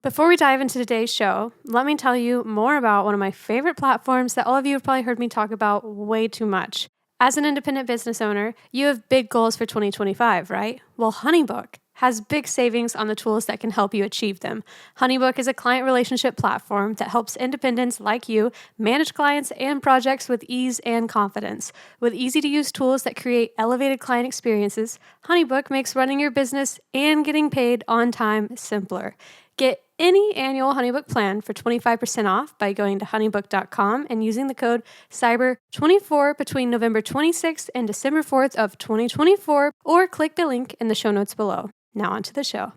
Before we dive into today's show, let me tell you more about one of my favorite platforms that all of you have probably heard me talk about way too much. As an independent business owner, you have big goals for 2025, right? Well, HoneyBook has big savings on the tools that can help you achieve them. HoneyBook is a client relationship platform that helps independents like you manage clients and projects with ease and confidence. With easy-to-use tools that create elevated client experiences, HoneyBook makes running your business and getting paid on time simpler. Get any annual HoneyBook plan for 25% off by going to honeybook.com and using the code CYBER24 between November 26th and December 4th of 2024, or click the link in the show notes below. Now on to the show.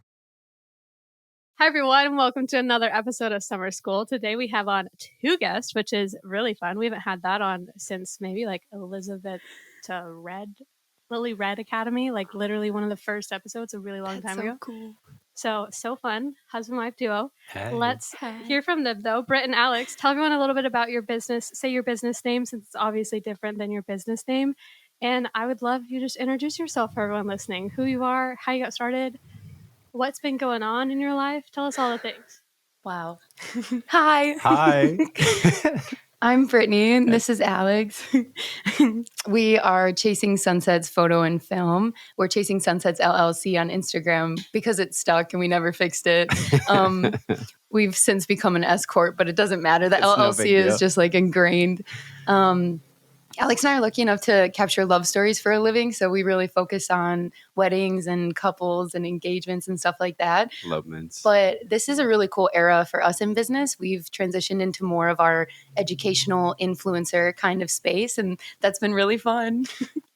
Hi, everyone. Welcome to another episode of Summer School. Today we have on two guests, which is really fun. We haven't had that on since maybe like Lily Red Academy, like literally one of the first episodes a really long time ago. Cool. So fun. Husband-wife duo. Hey. Let's hear from them, though. Britt and Alex, tell everyone a little bit about your business. Say your business name, since it's obviously different than your business name. And I would love you to just introduce yourself for everyone listening. Who you are, how you got started, what's been going on in your life. Tell us all the things. Wow. Hi. Hi. I'm Brittany, and this is Alex. We are Chasing Sunsets Photo and Film. We're Chasing Sunsets LLC on Instagram because it's stuck and we never fixed it. We've since become an S Corp, but it doesn't matter. The LLC is just like ingrained. Alex and I are lucky enough to capture love stories for a living, so we really focus on weddings and couples and engagements and stuff like that. Lovements. But this is a really cool era for us in business. We've transitioned into more of our educational influencer kind of space, and that's been really fun.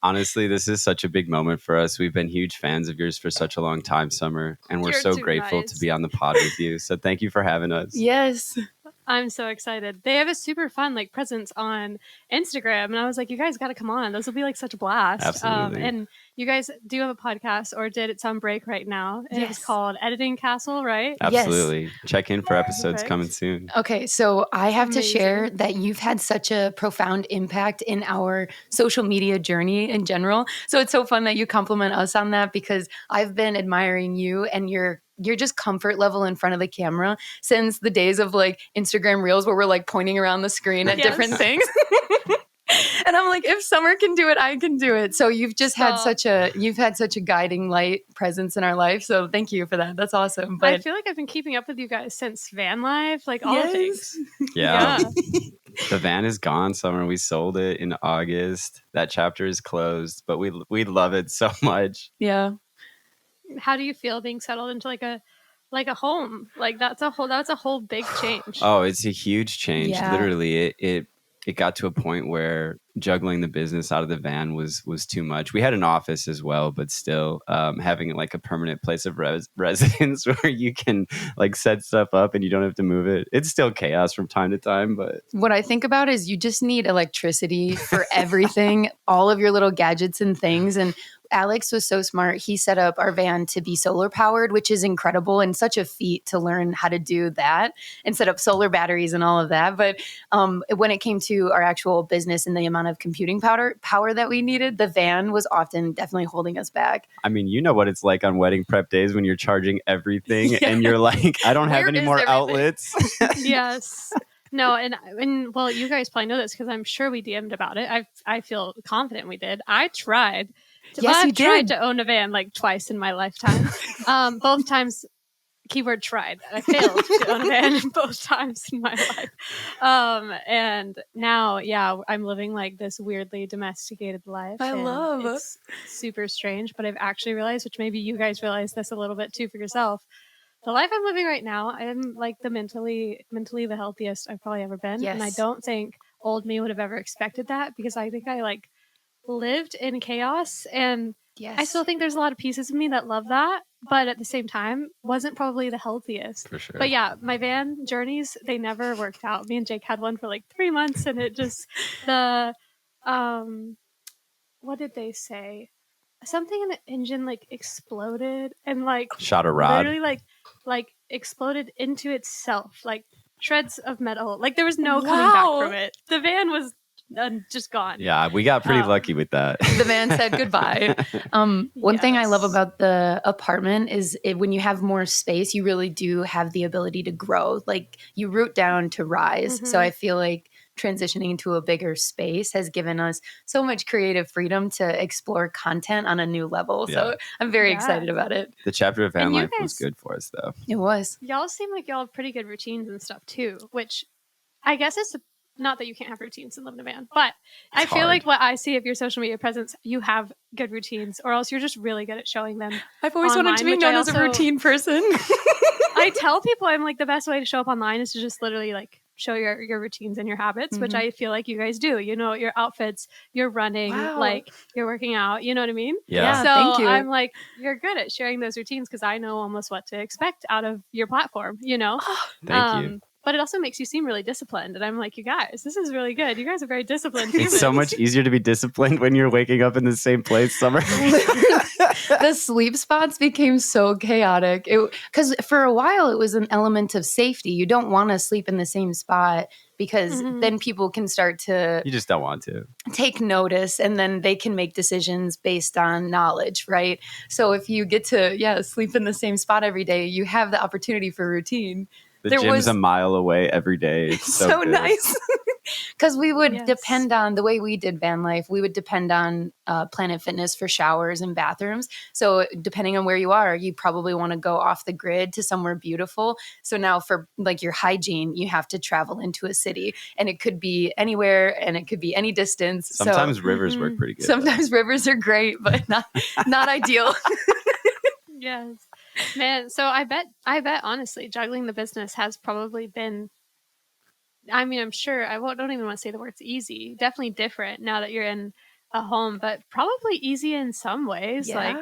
Honestly, this is such a big moment for us. We've been huge fans of yours for such a long time, Summer, and we're so grateful to be on the pod with you. So thank you for having us. Yes. I'm so excited. They have a super fun presence on Instagram, and I was like, you guys got to come on. Those will be like such a blast. Absolutely. And you guys do have a podcast, or did it's on break right now? And yes. It's called Editing Castle, right? Absolutely. Yes. Check in for episodes coming soon. Okay, so I have to share that you've had such a profound impact in our social media journey in general. So it's so fun that you compliment us on that, because I've been admiring you and your just comfort level in front of the camera since the days of like Instagram Reels where we're like pointing around the screen at different things. And I'm like, if Summer can do it, I can do it. So you've just had such a guiding light presence in our life. So thank you for that. That's awesome. But I feel like I've been keeping up with you guys since van life, like all things. Yeah. The van is gone, Summer. We sold it in August. That chapter is closed, but we love it so much. Yeah. How do you feel being settled into like a home? Like that's a whole big change. Oh, it's a huge change. Yeah. Literally, it got to a point where juggling the business out of the van was too much. We had an office as well, but still having like a permanent place of residence where you can like set stuff up and you don't have to move it. It's still chaos from time to time, but what I think about is you just need electricity for everything, all of your little gadgets and things. And Alex was so smart. He set up our van to be solar powered, which is incredible and such a feat to learn how to do that and set up solar batteries and all of that. But when it came to our actual business and the amount of computing power that we needed, the van was often definitely holding us back. I mean, you know what it's like on wedding prep days when you're charging everything and you're like, I don't have any more outlets. Yes. No, and well, you guys probably know this because I'm sure we DM'd about it. I feel confident we did. I tried. Yes, you did. I've tried to own a van like twice in my lifetime. Both times, keyword tried. I failed to own a van both times in my life. And now, I'm living like this weirdly domesticated life. It's super strange, but I've actually realized, which maybe you guys realize this a little bit too for yourself. The life I'm living right now, I'm like the mentally the healthiest I've probably ever been. Yes. And I don't think old me would have ever expected that, because I think I like lived in chaos, and I still think there's a lot of pieces of me that love that, but at the same time wasn't probably the healthiest. For sure. But yeah, my van journeys, they never worked out. Me and Jake had one for like 3 months, and it just what did they say? Something in the engine like exploded and like shot a rod. Literally like exploded into itself, like shreds of metal. Like there was no coming back from it. The van was just gone. Yeah, we got pretty lucky with that. The man said goodbye. One thing I love about the apartment is when you have more space, you really do have the ability to grow. Like you root down to rise. So I feel like transitioning into a bigger space has given us so much creative freedom to explore content on a new level. So I'm very excited about it. The chapter of van life was good for us, though. It was. Y'all seem like y'all have pretty good routines and stuff too, which I guess it's not that you can't have routines and live in a van, but I feel like what I see of your social media presence, you have good routines, or else you're just really good at showing them. I've always wanted to be known as a routine person. I tell people I'm like the best way to show up online is to just literally like show your routines and your habits, which I feel like you guys do. You know, your outfits, you're running, like you're working out. You know what I mean? Yeah. So thank you. I'm like, you're good at sharing those routines because I know almost what to expect out of your platform. You know? Thank you. But it also makes you seem really disciplined. And I'm like, you guys, this is really good. You guys are very disciplined humans. It's so much easier to be disciplined when you're waking up in the same place, Summer. The sleep spots became so chaotic. Because for a while, it was an element of safety. You don't want to sleep in the same spot because then people can start to... You just don't want to. Take notice, and then they can make decisions based on knowledge, right? So if you get to, sleep in the same spot every day, you have the opportunity for routine. The gym's a mile away every day. It's so nice. Because we would depend on, the way we did van life, we would depend on Planet Fitness for showers and bathrooms. So depending on where you are, you probably want to go off the grid to somewhere beautiful. So now for like your hygiene, you have to travel into a city, and it could be anywhere and it could be any distance. Sometimes rivers work pretty good. Sometimes rivers are great, but not ideal. Yes. Man, so I bet honestly, juggling the business has probably been, I mean, I'm sure, don't even want to say the words easy, definitely different now that you're in a home, but probably easy in some ways, like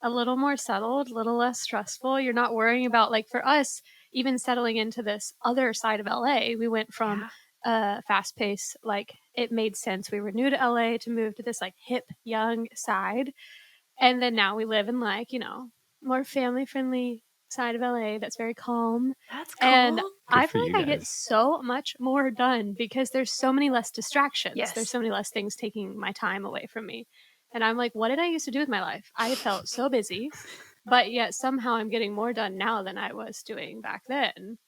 a little more settled, a little less stressful. You're not worrying about, like for us, even settling into this other side of LA, we went from fast pace, like it made sense. We were new to LA to move to this like hip, young side. And then now we live in like, you know, more family-friendly side of LA that's very calm. That's cool. And I feel like I get so much more done because there's so many less distractions. Yes. There's so many less things taking my time away from me. And I'm like, what did I used to do with my life? I felt so busy, but yet somehow I'm getting more done now than I was doing back then.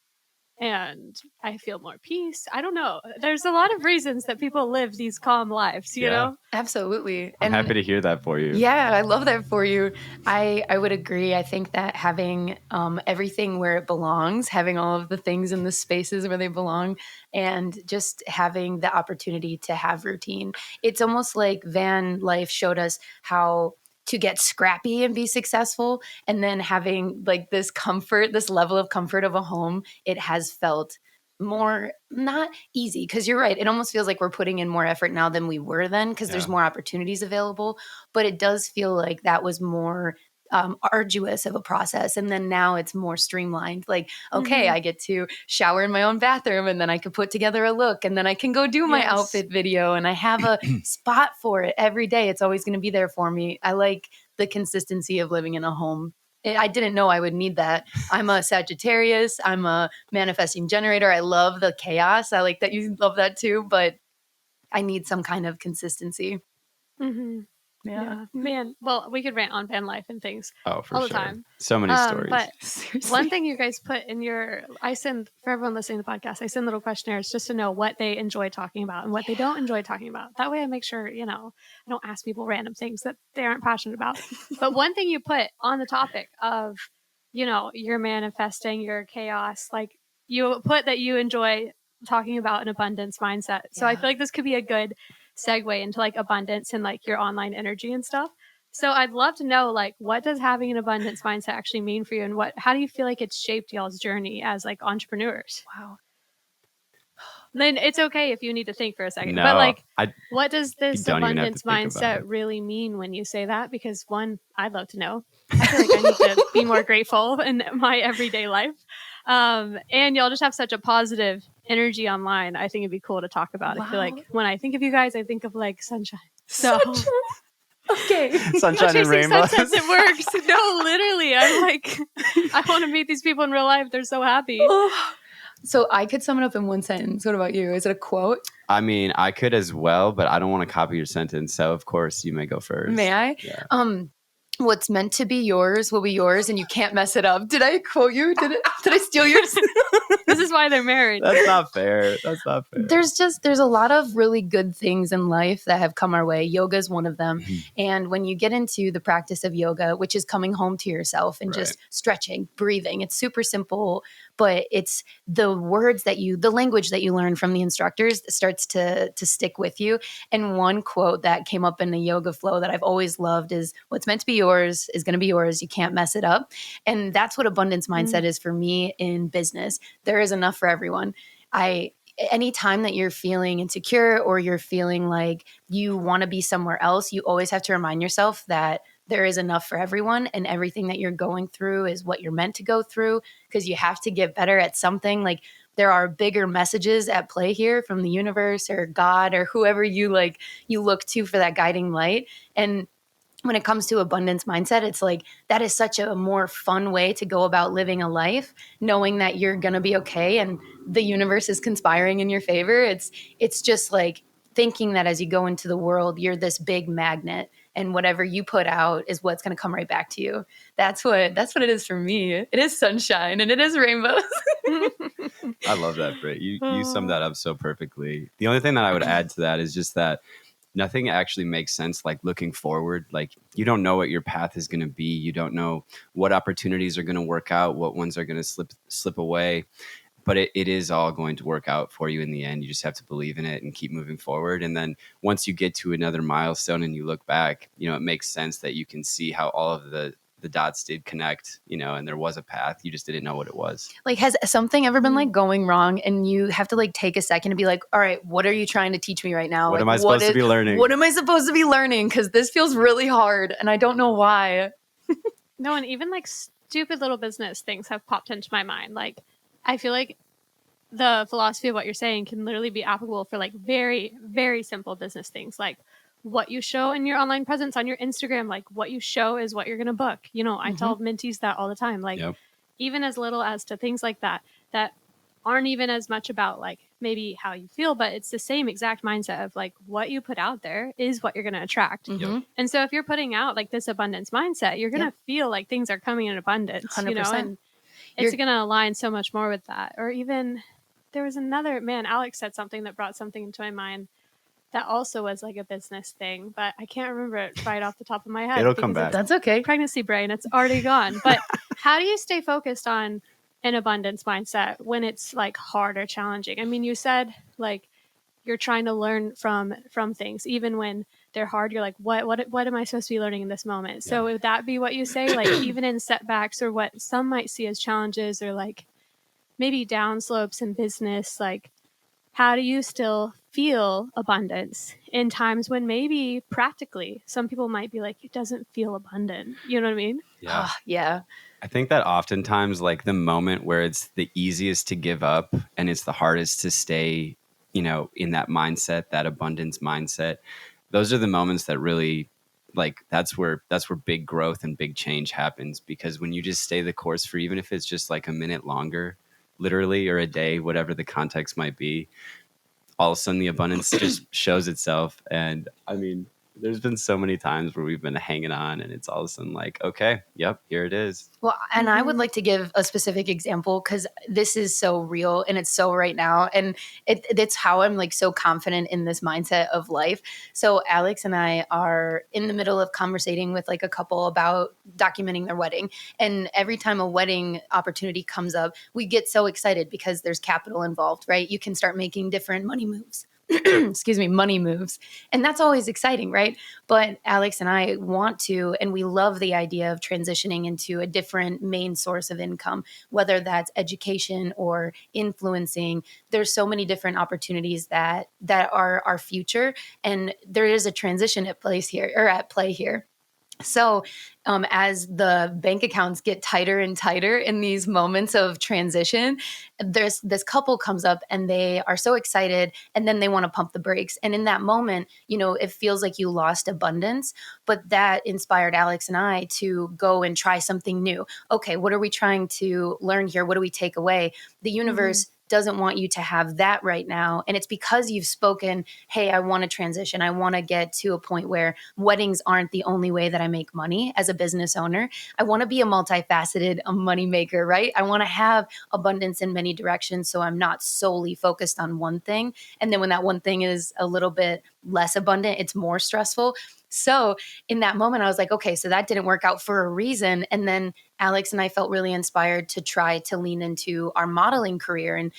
And I feel more peace. I don't know. There's a lot of reasons that people live these calm lives, you know? Absolutely. I'm happy to hear that for you. Yeah, I love that for you. I would agree. I think that having everything where it belongs, having all of the things in the spaces where they belong, and just having the opportunity to have routine. It's almost like van life showed us how to get scrappy and be successful. And then having like this comfort, this level of comfort of a home, it has felt more not easy, because you're right. It almost feels like we're putting in more effort now than we were then, because there's more opportunities available. But it does feel like that was more arduous of a process. And then now it's more streamlined. Like, okay, I get to shower in my own bathroom, and then I can put together a look, and then I can go do my outfit video, and I have a spot for it every day. It's always going to be there for me. I like the consistency of living in a home. I didn't know I would need that. I'm a Sagittarius. I'm a manifesting generator. I love the chaos. I like that you love that too, but I need some kind of consistency. Yeah. Man, well, we could rant on van life and things all the time. So many stories. But one thing you guys put in I send, for everyone listening to the podcast, I send little questionnaires just to know what they enjoy talking about and what they don't enjoy talking about. That way I make sure, you know, I don't ask people random things that they aren't passionate about. But one thing you put on the topic of, you know, your manifesting, your chaos, like you put that you enjoy talking about an abundance mindset. So I feel like this could be a good segue into like abundance and like your online energy and stuff. So I'd love to know, like, what does having an abundance mindset actually mean for you, and how do you feel like it's shaped y'all's journey as like entrepreneurs? Wow. Then it's okay if you need to think for a second. No, but like, what does this abundance mindset really mean when you say that? Because one, I'd love to know. I feel like I need to be more grateful in my everyday life. And y'all just have such a positive energy online. I think it'd be cool to talk about. I feel like when I think of you guys, I think of like sunshine. So okay. Sunshine and rainbows. It works. No, literally. I'm like, I want to meet these people in real life. They're so happy. So I could sum it up in one sentence. What about you? Is it a quote? I mean, I could as well, but I don't want to copy your sentence. So of course you may go first. May I? Yeah. What's meant to be yours will be yours, and you can't mess it up. Did I quote you? Did I steal yours? This is why they're married. That's not fair. That's not fair. There's a lot of really good things in life that have come our way. Yoga is one of them. And when you get into the practice of yoga, which is coming home to yourself and just stretching, breathing, it's super simple, but it's the language that you learn from the instructors that starts to stick with you. And one quote that came up in the yoga flow that I've always loved is, what's meant to be yours is going to be yours. You can't mess it up. And that's what abundance mindset is for me in business. There is enough for everyone. Anytime that you're feeling insecure or you're feeling like you want to be somewhere else, you always have to remind yourself that there is enough for everyone, and everything that you're going through is what you're meant to go through, because you have to get better at something. Like, there are bigger messages at play here from the universe or God or whoever you look to for that guiding light. And when it comes to abundance mindset, it's like, that is such a more fun way to go about living a life, knowing that you're going to be okay and the universe is conspiring in your favor. It's just like thinking that as you go into the world, you're this big magnet, and whatever you put out is what's going to come right back to you. That's what it is for me. It is sunshine and it is rainbows. I love that, Britt. You summed that up so perfectly. The only thing that I would add to that is just that nothing actually makes sense like looking forward. Like, you don't know what your path is going to be. You don't know what opportunities are going to work out, what ones are going to slip away. But it is all going to work out for you in the end. You just have to believe in it and keep moving forward. And then once you get to another milestone and you look back, it makes sense that you can see how all of the dots did connect, and there was a path. You just didn't know what it was. Like, has something ever been like going wrong and you have to like take a second to be like, all right, what are you trying to teach me right now? What am I supposed to be learning? What am I supposed to be learning? Because this feels really hard and I don't know why. No, and even like stupid little business things have popped into my mind. Like, I feel like the philosophy of what you're saying can literally be applicable for like very, very simple business things, like what you show in your online presence on your Instagram. Like, what you show is what you're going to book. I tell mentees that all the time. Like, even as little as to things like that aren't even as much about like maybe how you feel, but it's the same exact mindset of like, what you put out there is what you're going to attract. And so if you're putting out like this abundance mindset, you're going to feel like things are coming in abundance, 100%. And it's going to align so much more with that. Or even there was Alex said something that brought something into my mind that also was like a business thing, but I can't remember it right off the top of my head. It'll come back. That's okay. Pregnancy brain, it's already gone. But how do you stay focused on an abundance mindset when it's like hard or challenging? I mean, you said like you're trying to learn from things, even when they're hard. You're like, what am I supposed to be learning in this moment? So would that be what you say? Like, even in setbacks or what some might see as challenges or like maybe downslopes in business, like, how do you still feel abundance in times when maybe practically some people might be like, it doesn't feel abundant? You know what I mean? Yeah. Yeah. I think that oftentimes like the moment where it's the easiest to give up and it's the hardest to stay, in that mindset, that abundance mindset, those are the moments that really like, that's where big growth and big change happens. Because when you just stay the course for, even if it's just like a minute longer, literally, or a day, whatever the context might be, all of a sudden the abundance just shows itself. And I mean, there's been so many times where we've been hanging on and it's all of a sudden like, okay, yep, here it is. Well, and I would like to give a specific example because this is so real and it's so right now. And it's how I'm like so confident in this mindset of life. So Alex and I are in the middle of conversating with like a couple about documenting their wedding. And every time a wedding opportunity comes up, we get so excited because there's capital involved, right? You can start making different money moves. money moves. And that's always exciting, right? But Alex and I want to, and we love the idea of transitioning into a different main source of income, whether that's education or influencing. There's so many different opportunities that are our future. And there is a transition at play here. So as the bank accounts get tighter and tighter in these moments of transition, there's this couple comes up and they are so excited and then they want to pump the brakes. And in that moment, it feels like you lost abundance, but that inspired Alex and I to go and try something new. Okay, what are we trying to learn here? What do we take away? The universe doesn't want you to have that right now. And it's because you've spoken, hey, I want to transition. I want to get to a point where weddings aren't the only way that I make money as a business owner. I want to be a multifaceted money maker, right? I want to have abundance in many directions, so I'm not solely focused on one thing. And then when that one thing is a little bit less abundant, it's more stressful. So in that moment, I was like, okay, so that didn't work out for a reason. And then Alex and I felt really inspired to try to lean into our modeling career and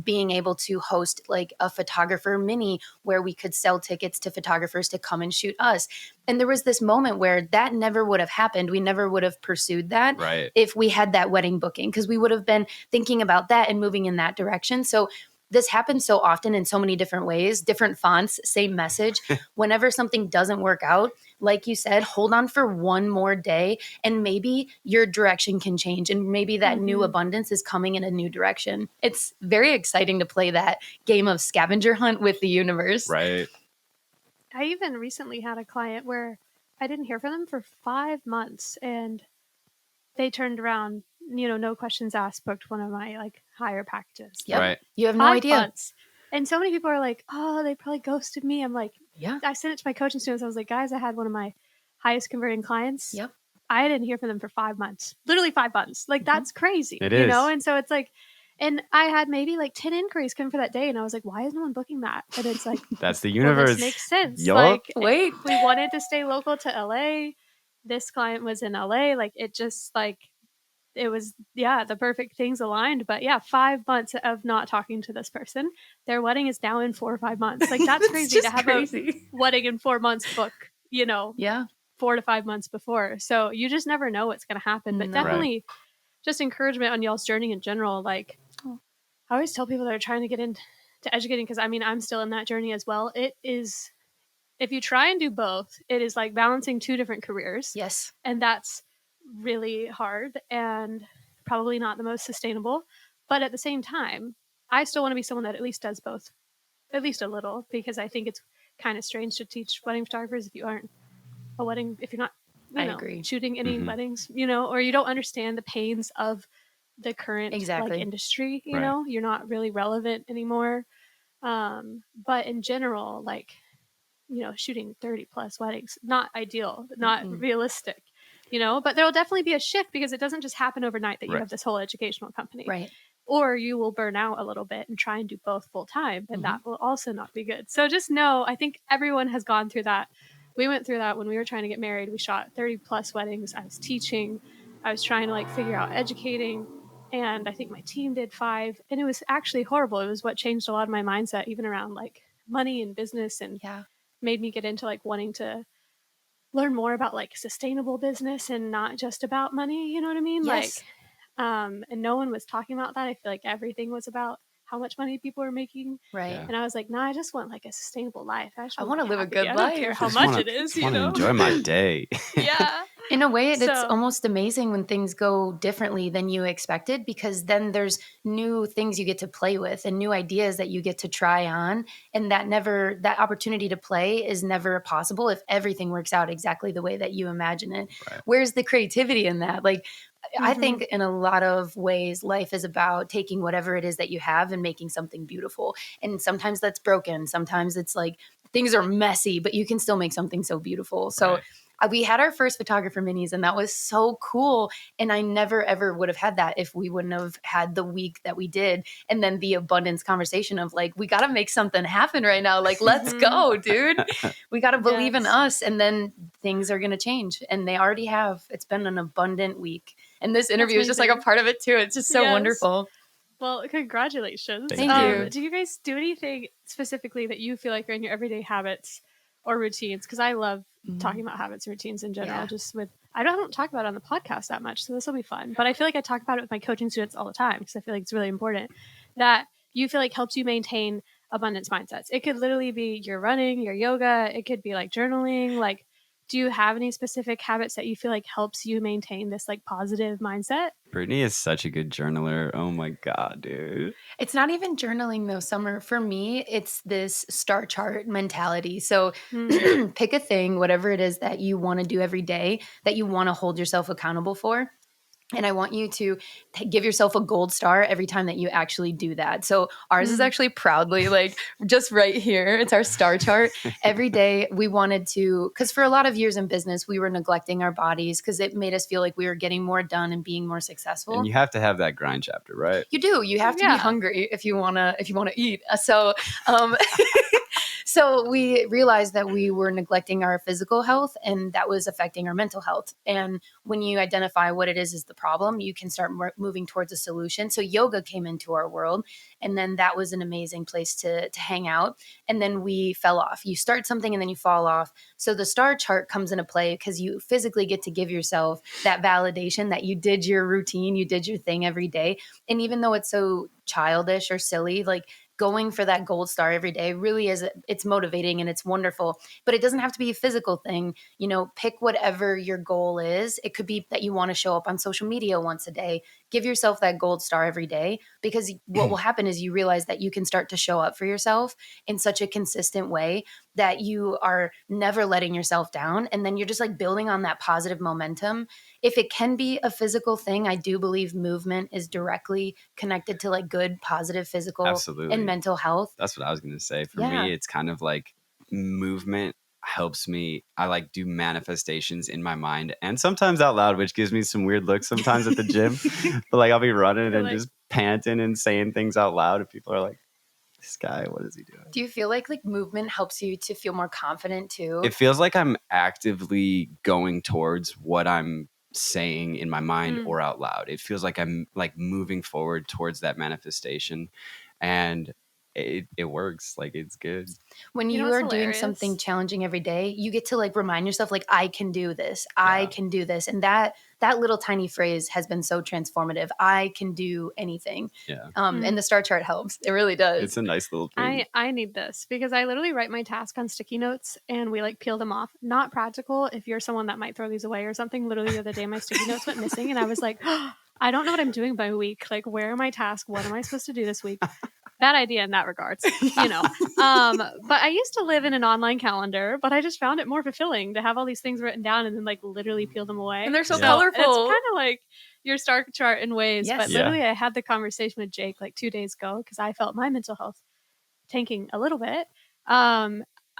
being able to host like a photographer mini where we could sell tickets to photographers to come and shoot us. And there was this moment where that never would have happened. We never would have pursued that if we had that wedding booking, because we would have been thinking about that and moving in that direction. So this happens so often in so many different ways, different fonts, same message. Whenever something doesn't work out, like you said, hold on for one more day and maybe your direction can change. And maybe that new abundance is coming in a new direction. It's very exciting to play that game of scavenger hunt with the universe. Right. I even recently had a client where I didn't hear from them for 5 months and they turned around, no questions asked, booked one of my like higher packages. Yep. Right. You have no 5 idea. months. And so many people are like, oh, they probably ghosted me. I'm like, Yeah. I sent it to my coaching students. I was like, guys, I had one of my highest converting clients. Yep. I didn't hear from them for 5 months, literally 5 months. Like that's crazy, It is. And so it's like, and I had maybe like 10 inquiries come for that day. And I was like, why is no one booking that? And it's like, That's the well, universe. this makes sense. Yup. Like, Wait. we wanted to stay local to LA. This client was in LA. Like it just like, it was, the perfect things aligned. But 5 months of not talking to this person. Their wedding is now in 4 or 5 months. Like that's crazy to have a wedding in 4 months book, Yeah. 4 to 5 months before. So you just never know what's going to happen. But definitely just encouragement on y'all's journey in general. Like I always tell people that are trying to get into educating, because I mean, I'm still in that journey as well. It is, if you try and do both, it is like balancing 2 different careers. Yes. And that's really hard and probably not the most sustainable. But at the same time, I still want to be someone that at least does both, at least a little, because I think it's kind of strange to teach wedding photographers if you aren't if you're not, I agree. shooting any weddings, or you don't understand the pains of the current like industry, you're not really relevant anymore. But in general, like, shooting 30 plus weddings, not ideal, not realistic, but there'll definitely be a shift because it doesn't just happen overnight that you have this whole educational company. Right. Or you will burn out a little bit and try and do both full time, and that will also not be good. So just know, I think everyone has gone through that. We went through that when we were trying to get married. We shot 30 plus weddings. I was teaching. I was trying to like figure out educating. And I think my team did 5. And it was actually horrible. It was what changed a lot of my mindset, even around like money and business, and made me get into like wanting to learn more about like sustainable business and not just about money. You know what I mean? Yes. And no one was talking about that. I feel like everything was about how much money people were making. Right. And I was like, no, I just want like a sustainable life. I want to live a good life. I don't care how much it is, I want to enjoy my day. Yeah. In a way, it's almost amazing when things go differently than you expected, because then there's new things you get to play with and new ideas that you get to try on. And that opportunity to play is never possible if everything works out exactly the way that you imagine it. Right. Where's the creativity in that? Like, I think in a lot of ways, life is about taking whatever it is that you have and making something beautiful. And sometimes that's broken. Sometimes it's like things are messy, but you can still make something so beautiful. So we had our first photographer minis, and that was so cool. And I never, ever would have had that if we wouldn't have had the week that we did. And then the abundance conversation of like, we got to make something happen right now. Like, let's go, dude. We got to believe in us. And then things are going to change. And they already have. It's been an abundant week. And this interview is just like a part of it too. It's just so wonderful. Well, congratulations. Thank you. Do you guys do anything specifically that you feel like are in your everyday habits or routines? Because I love talking about habits and routines in general. Just with, I don't talk about it on the podcast that much, so this will be fun. But I feel like I talk about it with my coaching students all the time, because I feel like it's really important that you feel like helps you maintain abundance mindsets. It could literally be your running, your yoga. It could be like journaling. Like, do you have any specific habits that you feel like helps you maintain this like positive mindset? Brittany is such a good journaler. Oh my God, dude. It's not even journaling though, Summer. For me, it's this star chart mentality. So pick a thing, whatever it is that you want to do every day, that you want to hold yourself accountable for. And I want you to give yourself a gold star every time that you actually do that. So ours is actually proudly like just right here. It's our star chart. Every day we wanted to, because for a lot of years in business, we were neglecting our bodies because it made us feel like we were getting more done and being more successful. And you have to have that grind chapter, right? You do. You have to be hungry if you wanna eat. So we realized that we were neglecting our physical health and that was affecting our mental health. And when you identify what it is the problem, you can start moving towards a solution. So yoga came into our world, and then that was an amazing place to hang out. And then we fell off. You start something and then you fall off. So the star chart comes into play because you physically get to give yourself that validation that you did your routine, you did your thing every day. And even though it's so childish or silly, like going for that gold star every day really is, it's motivating and it's wonderful, but it doesn't have to be a physical thing. You know, pick whatever your goal is. It could be that you want to show up on social media once a day. Give yourself that gold star every day, because what will happen is you realize that you can start to show up for yourself in such a consistent way that you are never letting yourself down. And then you're just like building on that positive momentum. If it can be a physical thing, I do believe movement is directly connected to like good, positive physical and mental health. That's what I was going to say. For me, it's kind of like movement helps me. I like do manifestations in my mind and sometimes out loud, which gives me some weird looks sometimes at the gym. But like I'll be running and just panting and saying things out loud, and people are like, this guy, what is he doing? Do you feel like movement helps you to feel more confident too? It feels like I'm actively going towards what I'm saying in my mind or out loud. It feels like I'm like moving forward towards that manifestation, and it works. Like it's good. When you are doing something challenging every day, you get to like remind yourself like, I can do this. I can do this. And that little tiny phrase has been so transformative. I can do anything. And the star chart helps. It really does. It's a nice little thing. I need this because I literally write my task on sticky notes and we like peel them off. Not practical if you're someone that might throw these away or something. Literally the other day my sticky notes went missing and I was like, oh, I don't know what I'm doing by week. Like, where are my tasks? What am I supposed to do this week? Bad idea in that regards, you know. But I used to live in an online calendar, but I just found it more fulfilling to have all these things written down and then like literally peel them away. And they're so colorful. It's kind of like your star chart in ways. Yes. But literally I had the conversation with Jake like 2 days ago because I felt my mental health tanking a little bit.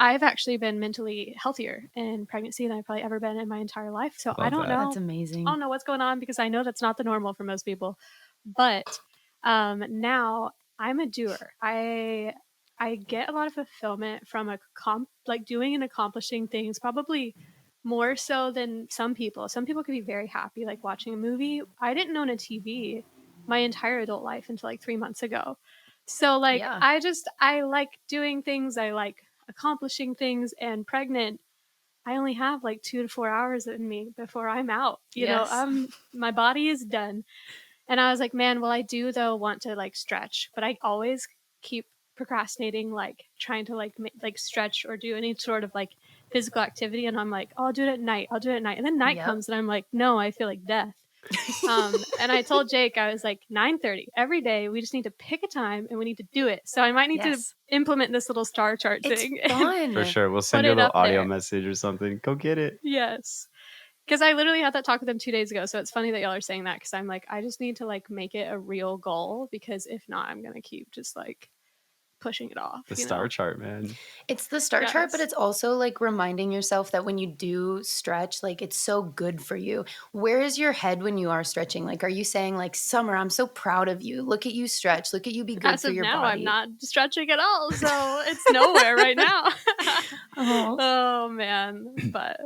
I've actually been mentally healthier in pregnancy than I've probably ever been in my entire life. So I don't know. That's amazing. I don't know what's going on because I know that's not the normal for most people. But now I'm a doer. I get a lot of fulfillment from like doing and accomplishing things, probably more so than some people. Some people could be very happy like watching a movie. I didn't own a TV my entire adult life until like 3 months ago. So like I like doing things. I like accomplishing things, and pregnant, I only have like 2 to 4 hours in me before I'm out. You know, my body is done. And I was like, man, well, I do though want to like stretch, but I always keep procrastinating, like trying to like stretch or do any sort of like physical activity. And I'm like, oh, I'll do it at night. And then night comes and I'm like, no, I feel like death. And I told Jake, I was like 9:30 every day. We just need to pick a time and we need to do it. So I might need to implement this little star chart thing. It's fun. For sure. We'll send you a little audio message or something. Go get it. Yes. Because I literally had that talk with them 2 days ago. So it's funny that y'all are saying that because I'm like, I just need to like make it a real goal because if not, I'm going to keep just like pushing it off. The star chart, man. It's the star chart, but it's also like reminding yourself that when you do stretch, like it's so good for you. Where is your head when you are stretching? Like, are you saying like, Summer, I'm so proud of you. Look at you stretch. Look at you be good for your body. I'm not stretching at all. So it's nowhere right now. Oh, man. But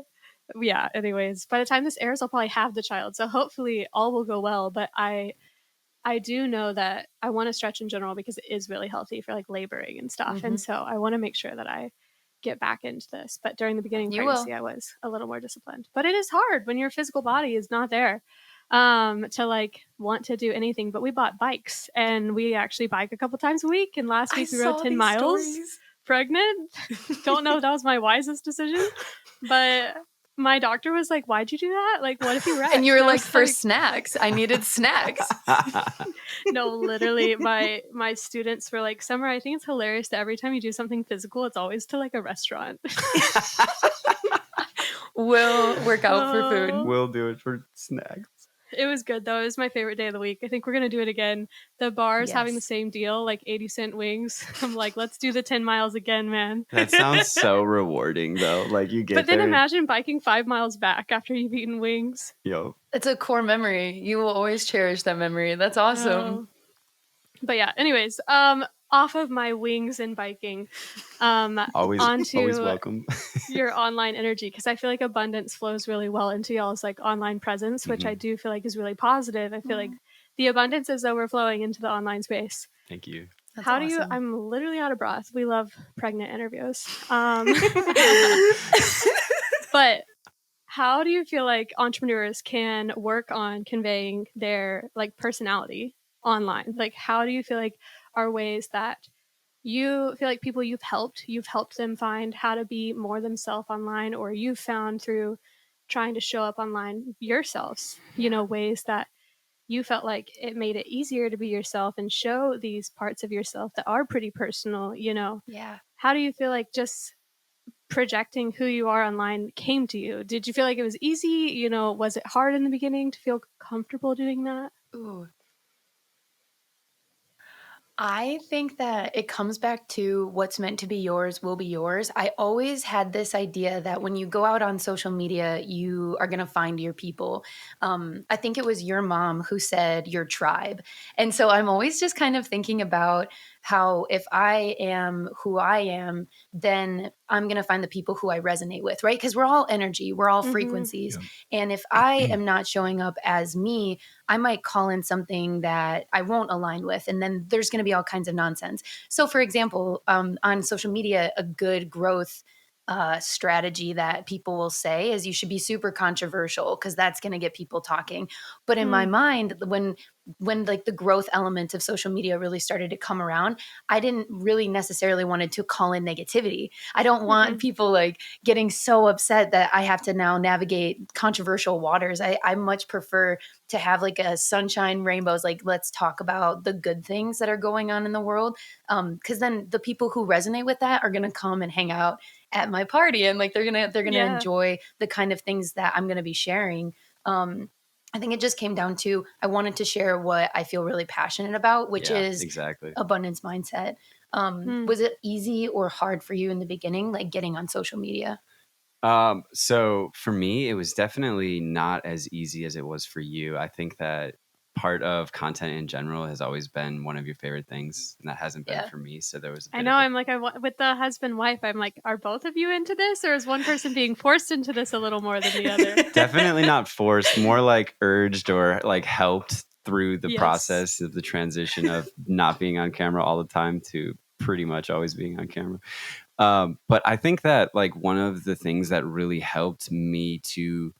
yeah, anyways, by the time this airs, I'll probably have the child. So hopefully all will go well. But I do know that I want to stretch in general because it is really healthy for like laboring and stuff. Mm-hmm. And so I want to make sure that I get back into this. But during the beginning of pregnancy, I was a little more disciplined. But it is hard when your physical body is not there to like want to do anything. But we bought bikes and we actually bike a couple times a week. And last week we rode 10 miles pregnant. Don't know if that was my wisest decision, but my doctor was like, why'd you do that? Like, what if you wrecked? And you were like, for snacks. I needed snacks. No, literally, my students were like, Summer, I think it's hilarious that every time you do something physical, it's always to like a restaurant. We'll work out for food. We'll do it for snacks. It was good though. It was my favorite day of the week. I think we're gonna do it again. The bar's having the Yes. same deal, like 80-cent wings. I'm like, let's do the 10 miles again, man. That sounds so rewarding though. Like you But get then there, imagine biking 5 miles back after you've eaten wings. yo, It's a core memory. You will always cherish that memory. That's awesome. Oh. But yeah, anyways, off of my wings and biking, always onto welcome. your online energy, because I feel like abundance flows really well into y'all's like online presence, which I do feel like is really positive. I feel like the abundance is overflowing into the online space. Thank you. That's How do you? awesome. I'm literally out of breath. We love pregnant interviews. But how do you feel like entrepreneurs can work on conveying their like personality online? Like, how do you feel like are ways that you feel like people you've helped them find how to be more themselves online, or you've found through trying to show up online yourselves, ways that you felt like it made it easier to be yourself and show these parts of yourself that are pretty personal. Yeah. How do you feel like just projecting who you are online came to you? Did you feel like it was easy? Was it hard in the beginning to feel comfortable doing that? Ooh. I think that it comes back to what's meant to be yours will be yours. I always had this idea that when you go out on social media, you are going to find your people. I think it was your mom who said your tribe. And so I'm always just kind of thinking about how if I am who I am, then I'm going to find the people who I resonate with, right? Because we're all energy, we're all frequencies. Yeah. And if I am not showing up as me, I might call in something that I won't align with. And then there's going to be all kinds of nonsense. So, for example, on social media, a good growth strategy that people will say is you should be super controversial because that's going to get people talking. But in my mind, when like the growth element of social media really started to come around, I didn't really necessarily wanted to call in negativity. I don't want people like getting so upset that I have to now navigate controversial waters. I much prefer to have like a sunshine rainbows, like let's talk about the good things that are going on in the world. Because then the people who resonate with that are gonna come and hang out at my party, and like they're gonna enjoy the kind of things that I'm gonna be sharing. I think it just came down to I wanted to share what I feel really passionate about, which is exactly. abundance mindset. Was it easy or hard for you in the beginning, like getting on social media? So for me, it was definitely not as easy as it was for you. I think that part of content in general has always been one of your favorite things, and that hasn't been for me. So there was a bit I know. of I'm like, with the husband wife, I'm like, are both of you into this, or is one person being forced into this a little more than the other? definitely not forced, more like urged or like helped through the Yes. process of the transition of not being on camera all the time to pretty much always being on camera. But I think that like one of the things that really helped me to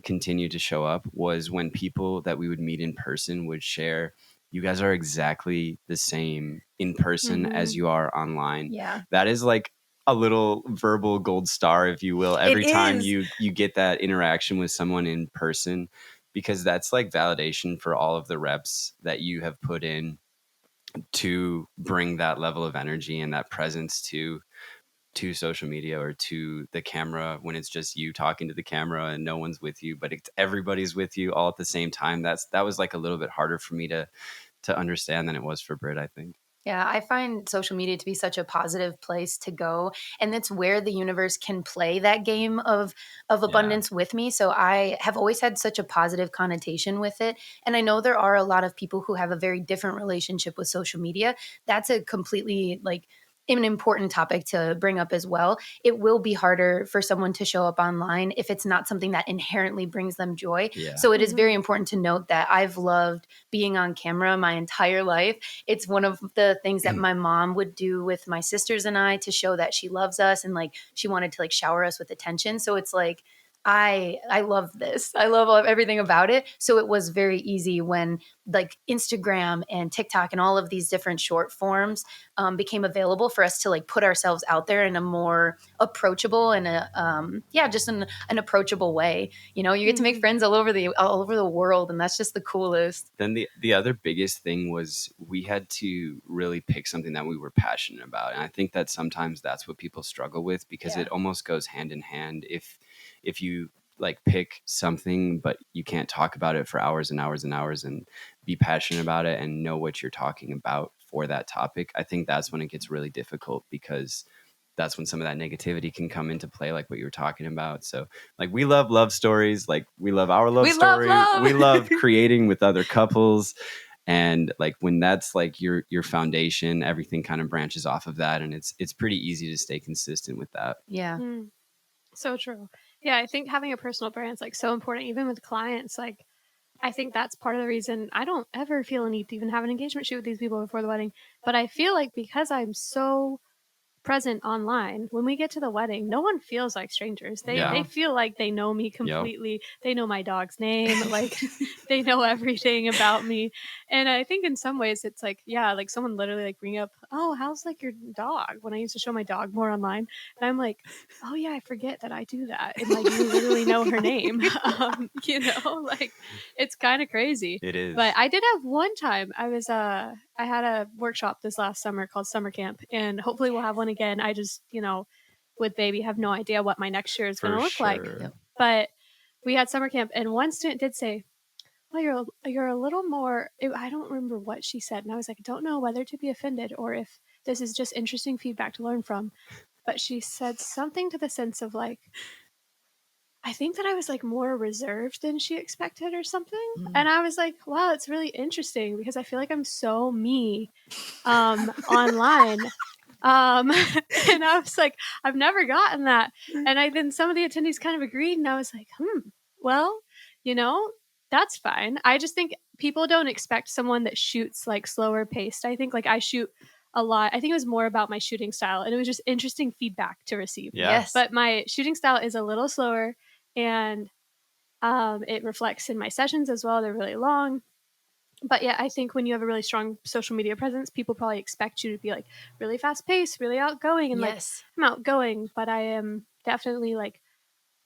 continue to show up was when people that we would meet in person would share, you guys are exactly the same in person as you are online. Yeah. That is like a little verbal gold star, if you will, every time you get that interaction with someone in person, because that's like validation for all of the reps that you have put in to bring that level of energy and that presence to social media or to the camera when it's just you talking to the camera and no one's with you, but everybody's with you all at the same time. That was like a little bit harder for me to understand than it was for Britt, I think. Yeah, I find social media to be such a positive place to go, and it's where the universe can play that game of abundance with me. So I have always had such a positive connotation with it, and I know there are a lot of people who have a very different relationship with social media. That's a completely like an important topic to bring up as well. It will be harder for someone to show up online if it's not something that inherently brings them joy. Yeah. So it is very important to note that I've loved being on camera my entire life. It's one of the things that my mom would do with my sisters and I to show that she loves us and like she wanted to like shower us with attention. So it's like I love this. I love everything about it. So it was very easy when like Instagram and TikTok and all of these different short forms became available for us to like put ourselves out there in a more approachable and just an approachable way. You know, you get to make friends all over the world, and that's just the coolest. Then the other biggest thing was we had to really pick something that we were passionate about, and I think that sometimes that's what people struggle with because it almost goes hand in hand. If you like pick something, but you can't talk about it for hours and hours and hours and be passionate about it and know what you're talking about for that topic, I think that's when it gets really difficult, because that's when some of that negativity can come into play, like what you were talking about. So like, we love love stories. Like, we love our love story. Love. We love creating with other couples. And like, when that's like your foundation, everything kind of branches off of that. And it's pretty easy to stay consistent with that. Yeah. So true. Yeah, I think having a personal brand is like so important, even with clients. Like, I think that's part of the reason I don't ever feel a need to even have an engagement shoot with these people before the wedding. But I feel like because I'm so present online, when we get to the wedding, no one feels like strangers. They feel like they know me completely. Yep. They know my dog's name, like they know everything about me. And I think in some ways it's like, yeah, like someone literally like bring up, oh, how's like your dog, when I used to show my dog more online, and I'm like, oh yeah, I forget that I do that, and like you literally know her name. You know, like it's kind of crazy. It is. But I did have one time I had a workshop this last summer called Summer Camp, and hopefully we'll have one again. I just, with baby, have no idea what my next year is going to look like. Yep. But we had summer camp, and one student did say, well, you're a little more, I don't remember what she said. And I was like, I don't know whether to be offended or if this is just interesting feedback to learn from. But she said something to the sense of like, I think that I was like more reserved than she expected or something. And I was like, wow, it's really interesting, because I feel like I'm so me online. And I was like, I've never gotten that. And then some of the attendees kind of agreed, and I was like, well, that's fine. I just think people don't expect someone that shoots like slower paced. I think like I shoot a lot. I think it was more about my shooting style, and it was just interesting feedback to receive. Yeah. Yes. But my shooting style is a little slower, and it reflects in my sessions as well. They're really long. But yeah, I think when you have a really strong social media presence, people probably expect you to be like really fast paced, really outgoing. And Yes. like, I'm outgoing, but I am definitely like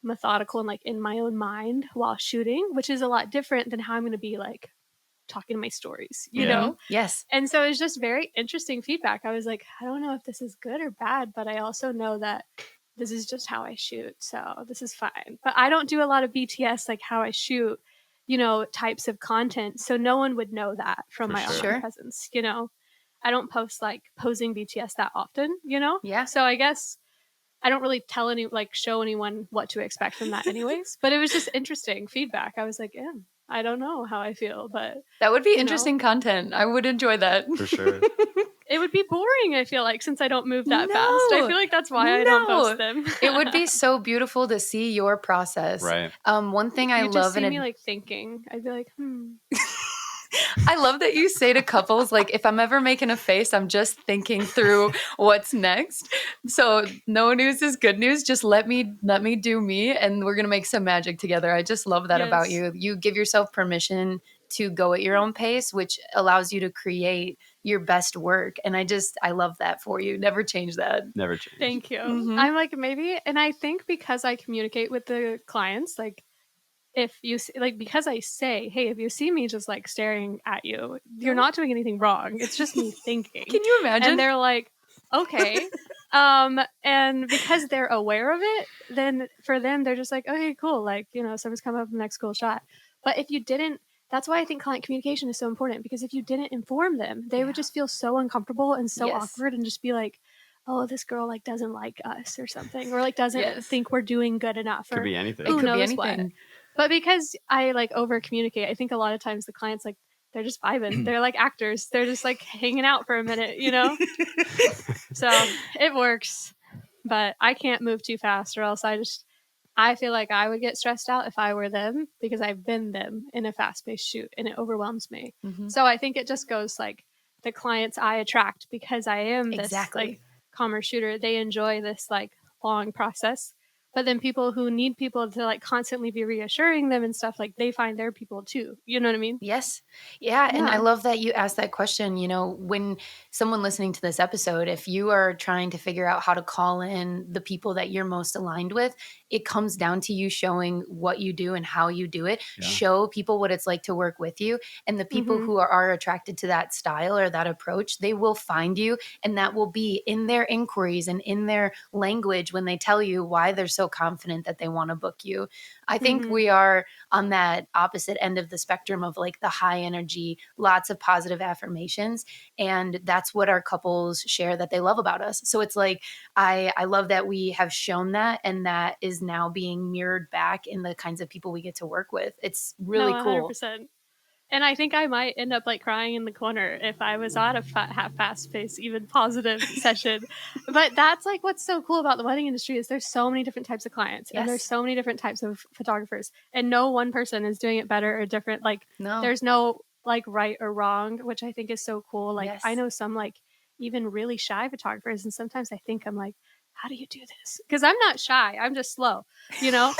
methodical and like in my own mind while shooting, which is a lot different than how I'm going to be like talking to my stories, you know? Yes. And so it's just very interesting feedback. I was like, I don't know if this is good or bad, but I also know that this is just how I shoot. So this is fine. But I don't do a lot of BTS, like how I shoot, types of content. So no one would know that from my online presence, I don't post like posing BTS that often, Yeah. So I guess I don't really show anyone what to expect from that anyways. But it was just interesting feedback. I was like, yeah, I don't know how I feel, but that would be interesting content. I would enjoy that. For sure. It would be boring, I feel like, since I don't move that fast. I feel like that's why I don't post them. It would be so beautiful to see your process. Right. One thing I You'd love just see me like thinking. I'd be like, I love that you say to couples, like, if I'm ever making a face, I'm just thinking through what's next. So no news is good news. Just let me do me, and we're going to make some magic together. I just love that about you. You give yourself permission to go at your own pace, which allows you to create your best work. And I love that for you. Never change that. Never change. Thank you. I'm like, maybe, and I think because I communicate with the clients, like, if you like, because I say, hey, if you see me just like staring at you, you're not doing anything wrong. It's just me thinking. Can you imagine? And they're like, okay. And because they're aware of it, then for them, they're just like, okay, cool. Like, someone's coming up with the next cool shot. But if you didn't, that's why I think client communication is so important, because if you didn't inform them, they would just feel so uncomfortable and so awkward and just be like, oh, this girl like doesn't like us or something, or like doesn't think we're doing good enough. Could be anything. Who It could knows be anything. What. But because I like over communicate, I think a lot of times the clients like, they're just vibing. They're like actors. They're just like hanging out for a minute, So it works, but I can't move too fast, or else I feel like I would get stressed out if I were them, because I've been them in a fast-paced shoot and it overwhelms me. So I think it just goes like the clients I attract, because I am this like calmer shooter. They enjoy this like long process. But then people who need people to like constantly be reassuring them and stuff, like they find their people too. You know what I mean? Yes. Yeah. And I love that you asked that question. When someone listening to this episode, if you are trying to figure out how to call in the people that you're most aligned with, it comes down to you showing what you do and how you do it. Yeah. Show people what it's like to work with you. And the people who are attracted to that style or that approach, they will find you. And that will be in their inquiries and in their language when they tell you why they're so so confident that they want to book you. I think we are on that opposite end of the spectrum of like the high energy, lots of positive affirmations. And that's what our couples share that they love about us. So it's like, I love that we have shown that, and that is now being mirrored back in the kinds of people we get to work with. It's really cool. 100%. And I think I might end up like crying in the corner if I was on a fast-paced, even positive session. But that's like what's so cool about the wedding industry is there's so many different types of clients, and there's so many different types of photographers, and no one person is doing it better or different. Like there's no like right or wrong, which I think is so cool. Like I know some like even really shy photographers, and sometimes I think I'm like, how do you do this? Because I'm not shy. I'm just slow, you know?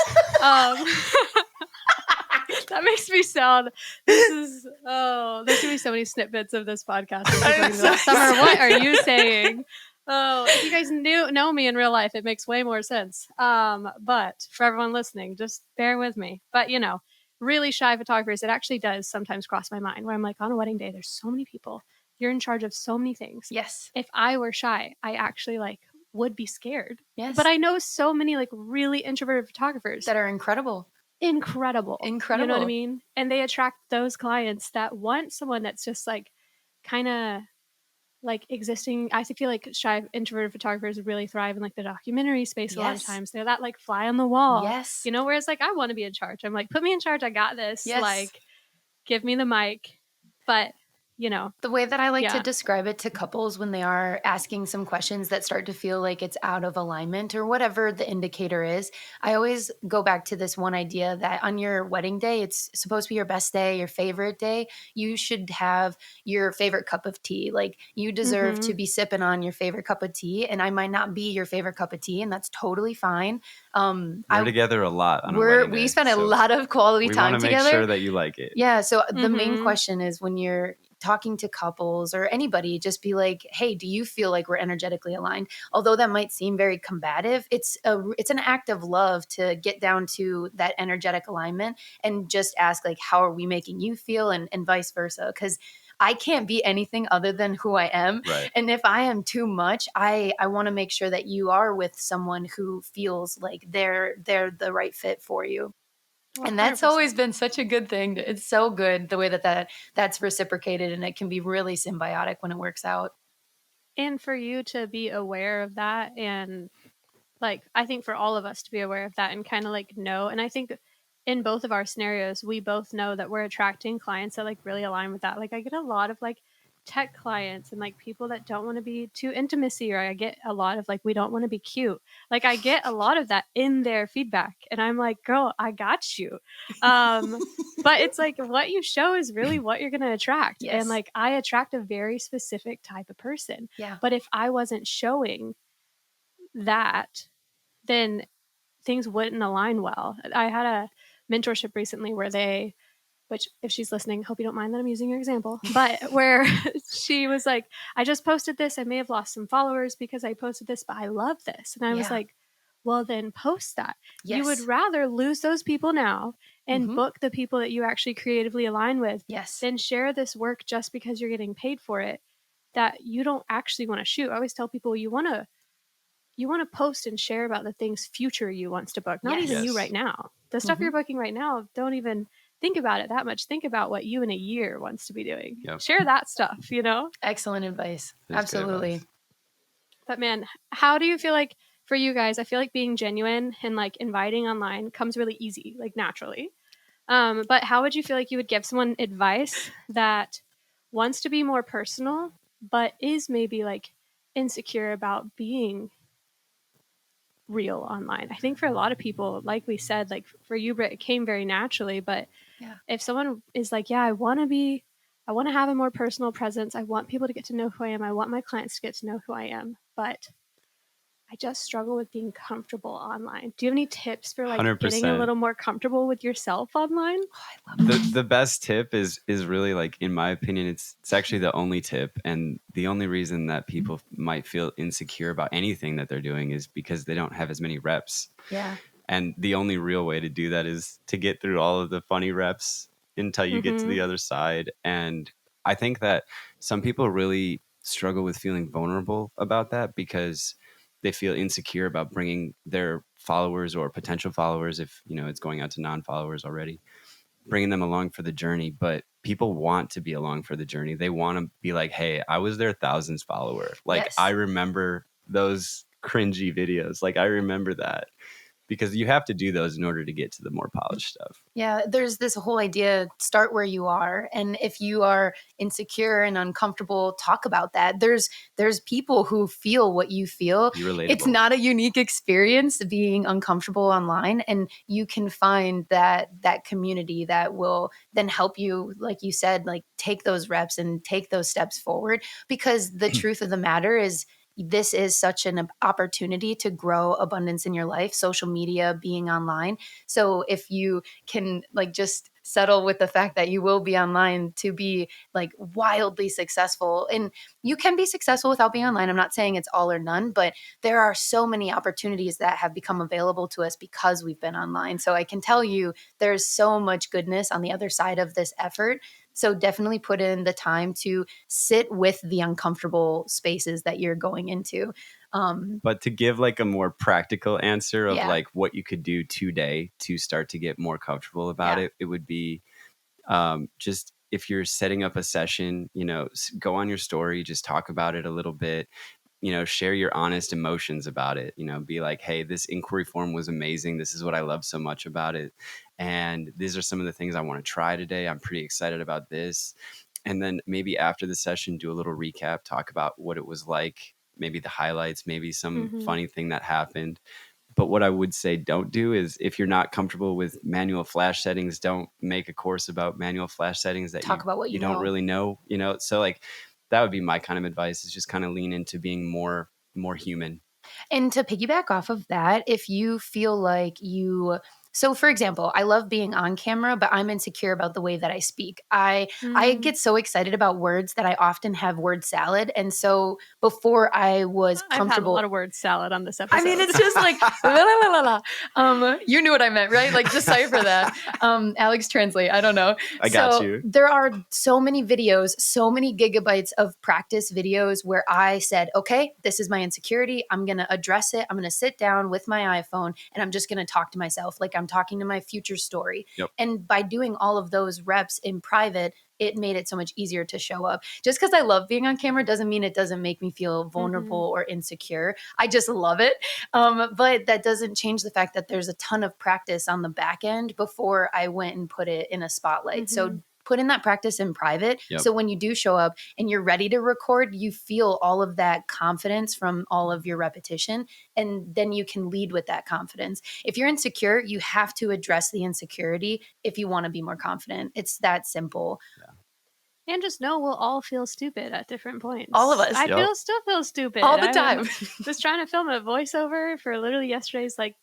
That makes me sound. There's gonna be so many snippets of this podcast. Summer, what are you saying? Oh, if you guys know me in real life, it makes way more sense. But for everyone listening, just bear with me. But you know, really shy photographers, it actually does sometimes cross my mind where I'm like, on a wedding day, there's so many people. You're in charge of so many things. Yes. If I were shy, I actually like would be scared. Yes. But I know so many like really introverted photographers that are incredible. Incredible. You know what I mean? And they attract those clients that want someone that's just like kind of like existing. I feel like shy introverted photographers really thrive in like the documentary space a lot of times. They're that like fly on the wall. Yes. You know, whereas like I want to be in charge. I'm like, put me in charge. I got this. Yes. Like, give me the mic. But you know, the way that I like to describe it to couples when they are asking some questions that start to feel like it's out of alignment or whatever the indicator is, I always go back to this one idea that on your wedding day, it's supposed to be your best day, your favorite day. You should have your favorite cup of tea. Like you deserve to be sipping on your favorite cup of tea, and I might not be your favorite cup of tea, and that's totally fine. We're together a lot on a wedding day, we spend a lot of quality time together. We want to make sure that you like it. Yeah. So the main question is when you're talking to couples or anybody, just be like, hey, do you feel like we're energetically aligned? Although that might seem very combative, it's an act of love to get down to that energetic alignment and just ask like, how are we making you feel, and vice versa. Because I can't be anything other than who I am. Right. And if I am too much, I want to make sure that you are with someone who feels like they're the right fit for you. And that's 100%. Always been such a good thing. It's so good the way that's reciprocated, and it can be really symbiotic when it works out. And for you to be aware of that, and like I think for all of us to be aware of that and kind of like know, and I think in both of our scenarios, we both know that we're attracting clients that like really align with that. Like I get a lot of like tech clients and like people that don't want to be too intimacy, or I get a lot of like, we don't want to be cute. Like I get a lot of that in their feedback, and I'm like, girl, I got you. But it's like what you show is really what you're going to attract. Yes. And like I attract a very specific type of person. Yeah. But if I wasn't showing that, then things wouldn't align well. I had a mentorship recently where which if she's listening, hope you don't mind that I'm using your example, but where she was like, I just posted this. I may have lost some followers because I posted this, but I love this. And I was like, well, then post that. Yes. You would rather lose those people now and book the people that you actually creatively align with than share this work just because you're getting paid for it that you don't actually want to shoot. I always tell people you want to post and share about the things future you wants to book, not even you right now. The stuff you're booking right now, don't even think about it that much. Think about what you in a year wants to be doing. Yep. Share that stuff, you know? Excellent advice. Absolutely. Advice. But man, how do you feel like for you guys? I feel like being genuine and like inviting online comes really easy, like naturally. But how would you feel like you would give someone advice that wants to be more personal, but is maybe like insecure about being real online? I think for a lot of people, like we said, like for you, Britt, it came very naturally. But if someone is like, I want to have a more personal presence. I want people to get to know who I am. I want my clients to get to know who I am. But I just struggle with being comfortable online. Do you have any tips for like 100%. Getting a little more comfortable with yourself online? Oh, I love the best tip is really like, in my opinion, it's actually the only tip. And the only reason that people might feel insecure about anything that they're doing is because they don't have as many reps. Yeah. And the only real way to do that is to get through all of the funny reps until you get to the other side. And I think that some people really struggle with feeling vulnerable about that because they feel insecure about bringing their followers or potential followers, if it's going out to non-followers already, bringing them along for the journey. But people want to be along for the journey. They want to be like, hey, I was their thousands follower. Like, Yes. I remember those cringy videos. Like, I remember that, because you have to do those in order to get to the more polished stuff. Yeah, there's this whole idea, start where you are. And if you are insecure and uncomfortable, talk about that. There's people who feel what you feel. Be relatable. It's not a unique experience being uncomfortable online. And you can find that community that will then help you, like you said, like take those reps and take those steps forward. Because the truth of the matter is, this is such an opportunity to grow abundance in your life, social media, being online. So if you can like just settle with the fact that you will be online to be like wildly successful, and you can be successful without being online. I'm not saying it's all or none, but there are so many opportunities that have become available to us because we've been online. So I can tell you there's so much goodness on the other side of this effort. So definitely put in the time to sit with the uncomfortable spaces that you're going into. But to give like a more practical answer of Yeah. like what you could do today to start to get more comfortable about Yeah. it, it would be just if you're setting up a session, go on your story, just talk about it a little bit, share your honest emotions about it, be like, hey, this inquiry form was amazing. This is what I love so much about it. And these are some of the things I want to try today. I'm pretty excited about this. And then maybe after the session, do a little recap, talk about what it was like, maybe the highlights, maybe some funny thing that happened. But what I would say don't do is, if you're not comfortable with manual flash settings, don't make a course about manual flash settings that Talk about what you don't know. really know, So like that would be my kind of advice, is just kind of lean into being more human. And to piggyback off of that, if you feel like so for example, I love being on camera, but I'm insecure about the way that I speak. I get so excited about words that I often have word salad. And so before I was I've had a comfortable, lot of word salad on this episode. I mean, it's just like, la, la, la, la. You knew what I meant, right? Like, decipher that. Alex, translate. I don't know. I got you. There are so many videos, so many gigabytes of practice videos where I said, okay, this is my insecurity. I'm going to address it. I'm going to sit down with my iPhone and I'm just going to talk to myself like I'm talking to my future story. Yep. And by doing all of those reps in private, it made it so much easier to show up. Just because I love being on camera doesn't mean it doesn't make me feel vulnerable or insecure. I just love it. But that doesn't change the fact that there's a ton of practice on the back end before I went and put it in a spotlight. So put in that practice in private. Yep. So when you do show up and you're ready to record, you feel all of that confidence from all of your repetition. And then you can lead with that confidence. If you're insecure, you have to address the insecurity if you want to be more confident. It's that simple. And just know we'll all feel stupid at different points. All of us. I still feel stupid. All the time. Was trying to film a voiceover for literally yesterday's like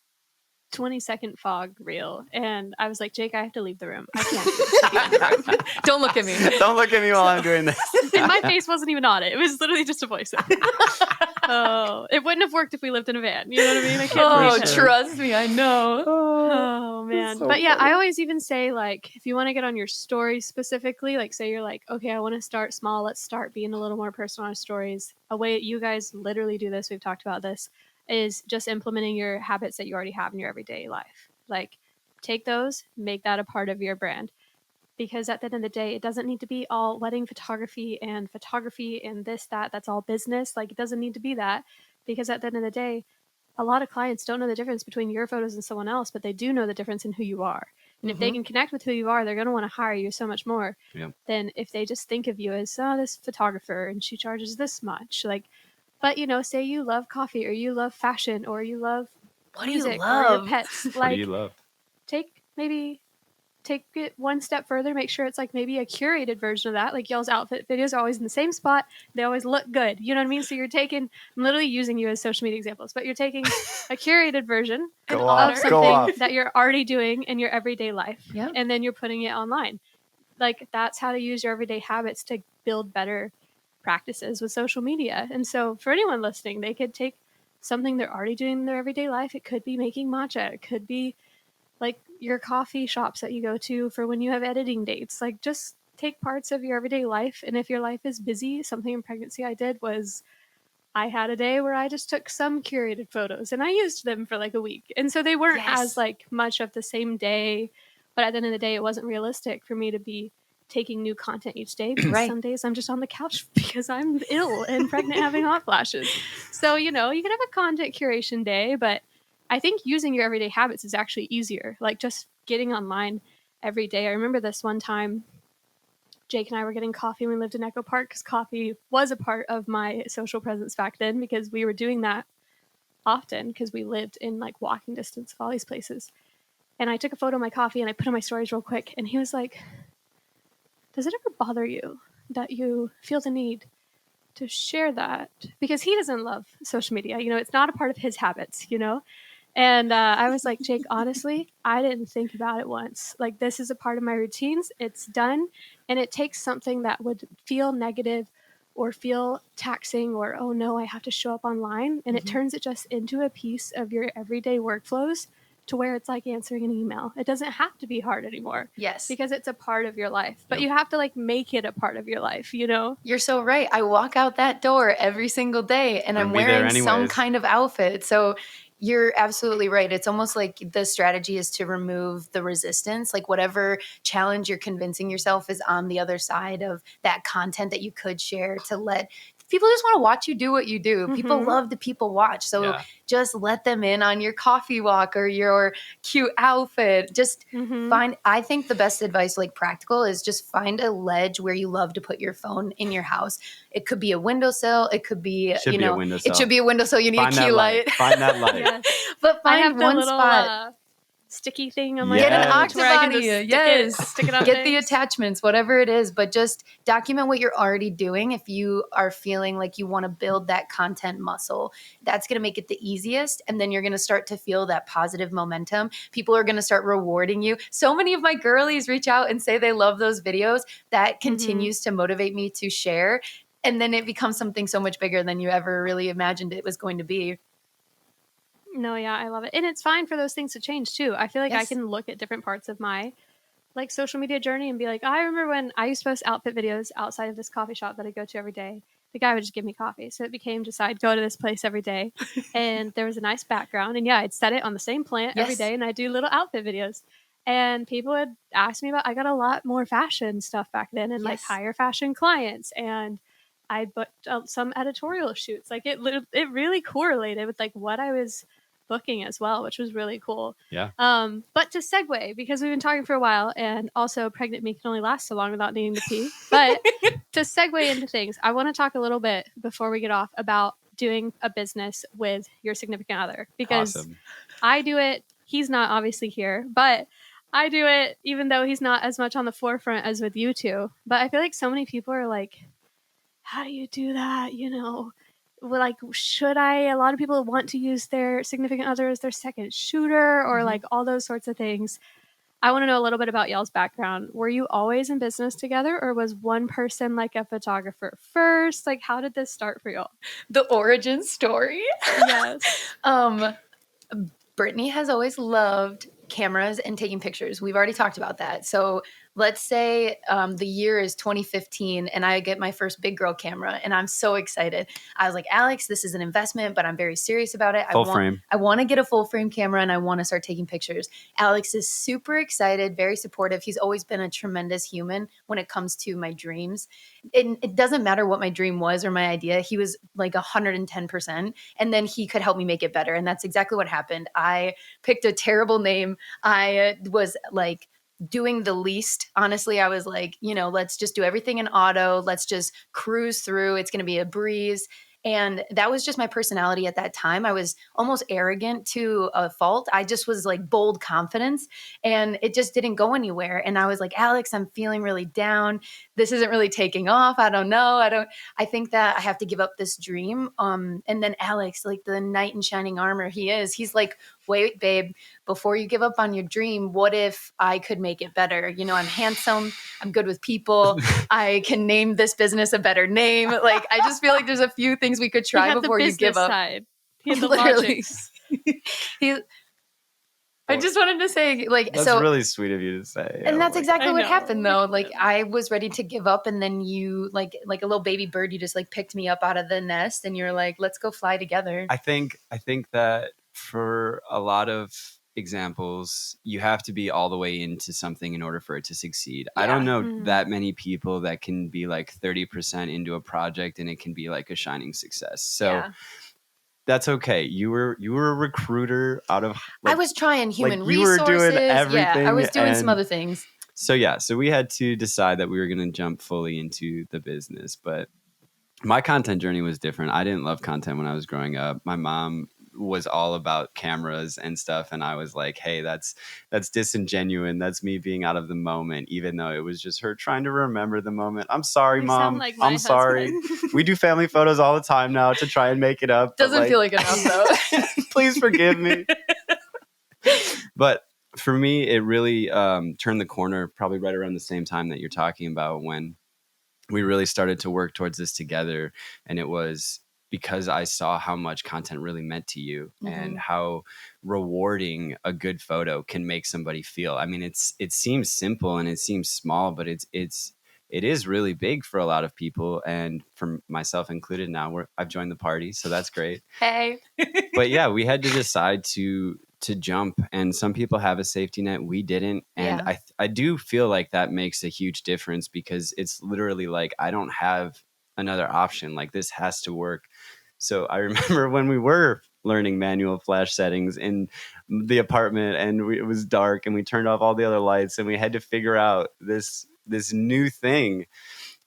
20-second fog reel. And I was like, Jake, I have to leave the room. I can't leave the room. Don't look at me. Don't look at me while I'm doing this. And my face wasn't even on it. It was literally just a voiceover. Oh, it wouldn't have worked if we lived in a van. You know what I mean? I can't believe it. Trust me, I know. Oh man. so But yeah, funny. I always even say, like, if you want to get on your stories specifically, like say you're like, okay, I want to start small. Let's start being a little more personal on stories. A way you guys literally do this, we've talked about this, is just implementing your habits that you already have in your everyday life. Like, take those, make that a part of your brand. Because at the end of the day, it doesn't need to be all wedding photography and this, that's all business. Like, it doesn't need to be that. Because at the end of the day, a lot of clients don't know the difference between your photos and someone else, but they do know the difference in who you are. And if they can connect with who you are, they're going to want to hire you so much more than if they just think of you as, oh, this photographer and she charges this much. Like, but say you love coffee or you love fashion or you love music or your pets. What Like, do you love? Take it one step further, make sure it's like maybe a curated version of that. Like, y'all's outfit videos are always in the same spot. They always look good. You know what I mean? So you're taking, I'm literally using you as social media examples, but you're taking a curated version of something that you're already doing in your everyday life. Yep. And then you're putting it online. Like, that's how to use your everyday habits to build better practices with social media. And so for anyone listening, they could take something they're already doing in their everyday life. It could be making matcha. It could be like your coffee shops that you go to for when you have editing dates. Like, just take parts of your everyday life. And if your life is busy, something in pregnancy I did was I had a day where I just took some curated photos and I used them for like a week. And so they weren't as like much of the same day, but at the end of the day, it wasn't realistic for me to be taking new content each day because Right. some days I'm just on the couch because I'm ill and pregnant having hot flashes. So, you know, you can have a content curation day, but I think using your everyday habits is actually easier. Like just getting online every day. I remember this one time Jake and I were getting coffee when we lived in Echo Park because coffee was a part of my social presence back then because we were doing that often because we lived in like walking distance of all these places. And I took a photo of my coffee and I put on my stories real quick. And he was like, does it ever bother you that you feel the need to share that? Because he doesn't love social media. You know, it's not a part of his habits, you know? And I was like, Jake, honestly, I didn't think about it once. Like, this is a part of my routines. It's done. And it takes something that would feel negative or feel taxing or, oh no, I have to show up online. And it turns it just into a piece of your everyday workflows to where it's like answering an email. It doesn't have to be hard anymore. Yes. Because it's a part of your life. But you have to like make it a part of your life, you know? You're so right. I walk out that door every single day and I'm wearing some kind of outfit. So you're absolutely right. It's almost like the strategy is to remove the resistance, like whatever challenge you're convincing yourself is on the other side of that content that you could share, to let people just want to watch you do what you do. People love to people watch. So just let them in on your coffee walk or your cute outfit. Just find, I think the best advice, like practical, is just find a ledge where you love to put your phone in your house. It could be a windowsill. It could be, Should be a windowsill. It should be a windowsill. You need Find a key light. Find that light. Yes. But I have find the one little spot. sticky thing on my Get an phone to where I can Octavia. just stick it on Get the things. attachments, whatever it is, but just document what you're already doing. If you are feeling like you want to build that content muscle, that's going to make it the easiest. And then you're going to start to feel that positive momentum. People are going to start rewarding you. So many of my girlies reach out and say they love those videos. That continues to motivate me to share. And then it becomes something so much bigger than you ever really imagined it was going to be. No, yeah, I love it. And it's fine for those things to change too. I feel like I can look at different parts of my like social media journey and be like, I remember when I used to post outfit videos outside of this coffee shop that I go to every day. The guy would just give me coffee. So it became just I'd go to this place every day and there was a nice background. And yeah, I'd set it on the same plant every day and I do little outfit videos. And people would ask me about, I got a lot more fashion stuff back then and like higher fashion clients. And I booked some editorial shoots. Like it really correlated with like what I was booking as well, which was really cool. Yeah. But to segue, because we've been talking for a while and also pregnant me can only last so long without needing to pee. But to segue into things, I want to talk a little bit before we get off about doing a business with your significant other, because I do it. He's not obviously here, but I do it even though he's not as much on the forefront as with you two. But I feel like so many people are like, how do you do that? You know, like, should I? A lot of people want to use their significant other as their second shooter or like all those sorts of things. I want to know a little bit about y'all's background. Were you always in business together or was one person like a photographer first? Like, how did this start for y'all? The origin story. Yes. Brittany has always loved cameras and taking pictures. We've already talked about that. So let's say the year is 2015 and I get my first big girl camera and I'm so excited. I was like, Alex, this is an investment, but I'm very serious about it. Full frame. I want to get a full frame camera and I want to start taking pictures. Alex is super excited, very supportive. He's always been a tremendous human when it comes to my dreams. It doesn't matter what my dream was or my idea. He was like 110%. And then he could help me make it better. And that's exactly what happened. I picked a terrible name. I was like, doing the least. Honestly, I was like, let's just do everything in auto. Let's just cruise through. It's going to be a breeze. And that was just my personality at that time. I was almost arrogant to a fault. I just was like bold confidence and it just didn't go anywhere. And I was like, Alex, I'm feeling really down. This isn't really taking off. I don't know. I think that I have to give up this dream. And then Alex, like the knight in shining armor he's like, wait, babe, before you give up on your dream, what if I could make it better? I'm handsome. I'm good with people. I can name this business a better name. Like, I just feel like there's a few things we could try before you give up. Side. He had the logics. I just wanted to say, like, that's really sweet of you to say. And that's exactly what happened, though. Like, Yeah. I was ready to give up, and then you, like a little baby bird, you just like picked me up out of the nest, and you're like, "Let's go fly together." I think that for a lot of examples, you have to be all the way into something in order for it to succeed. I don't know that many people that can be like 30% into a project and it can be like a shining success. So that's okay. You were a recruiter out of I was trying human you were resources. doing everything. I was doing some other things. So so we had to decide that we were going to jump fully into the business, but my content journey was different. I didn't love content when I was growing up. My mom was all about cameras and stuff, and I was like, hey, that's disingenuous. That's me being out of the moment, even though it was just her trying to remember the moment. I'm sorry, Mom. Like I'm sorry. We do family photos all the time now to try and make it up. Doesn't feel like enough, though. Please forgive me. But for me, it really turned the corner probably right around the same time that you're talking about, when we really started to work towards this together. And it was because I saw how much content really meant to you and how rewarding a good photo can make somebody feel. I mean, it seems simple and it seems small, but it is really big for a lot of people, and for myself included. Now I've joined the party, so that's great. Hey. But yeah, we had to decide to jump, and some people have a safety net. We didn't. And I do feel like that makes a huge difference, because it's literally like, I don't have another option. Like, this has to work. So I remember when we were learning manual flash settings in the apartment, and it was dark, and we turned off all the other lights, and we had to figure out this new thing.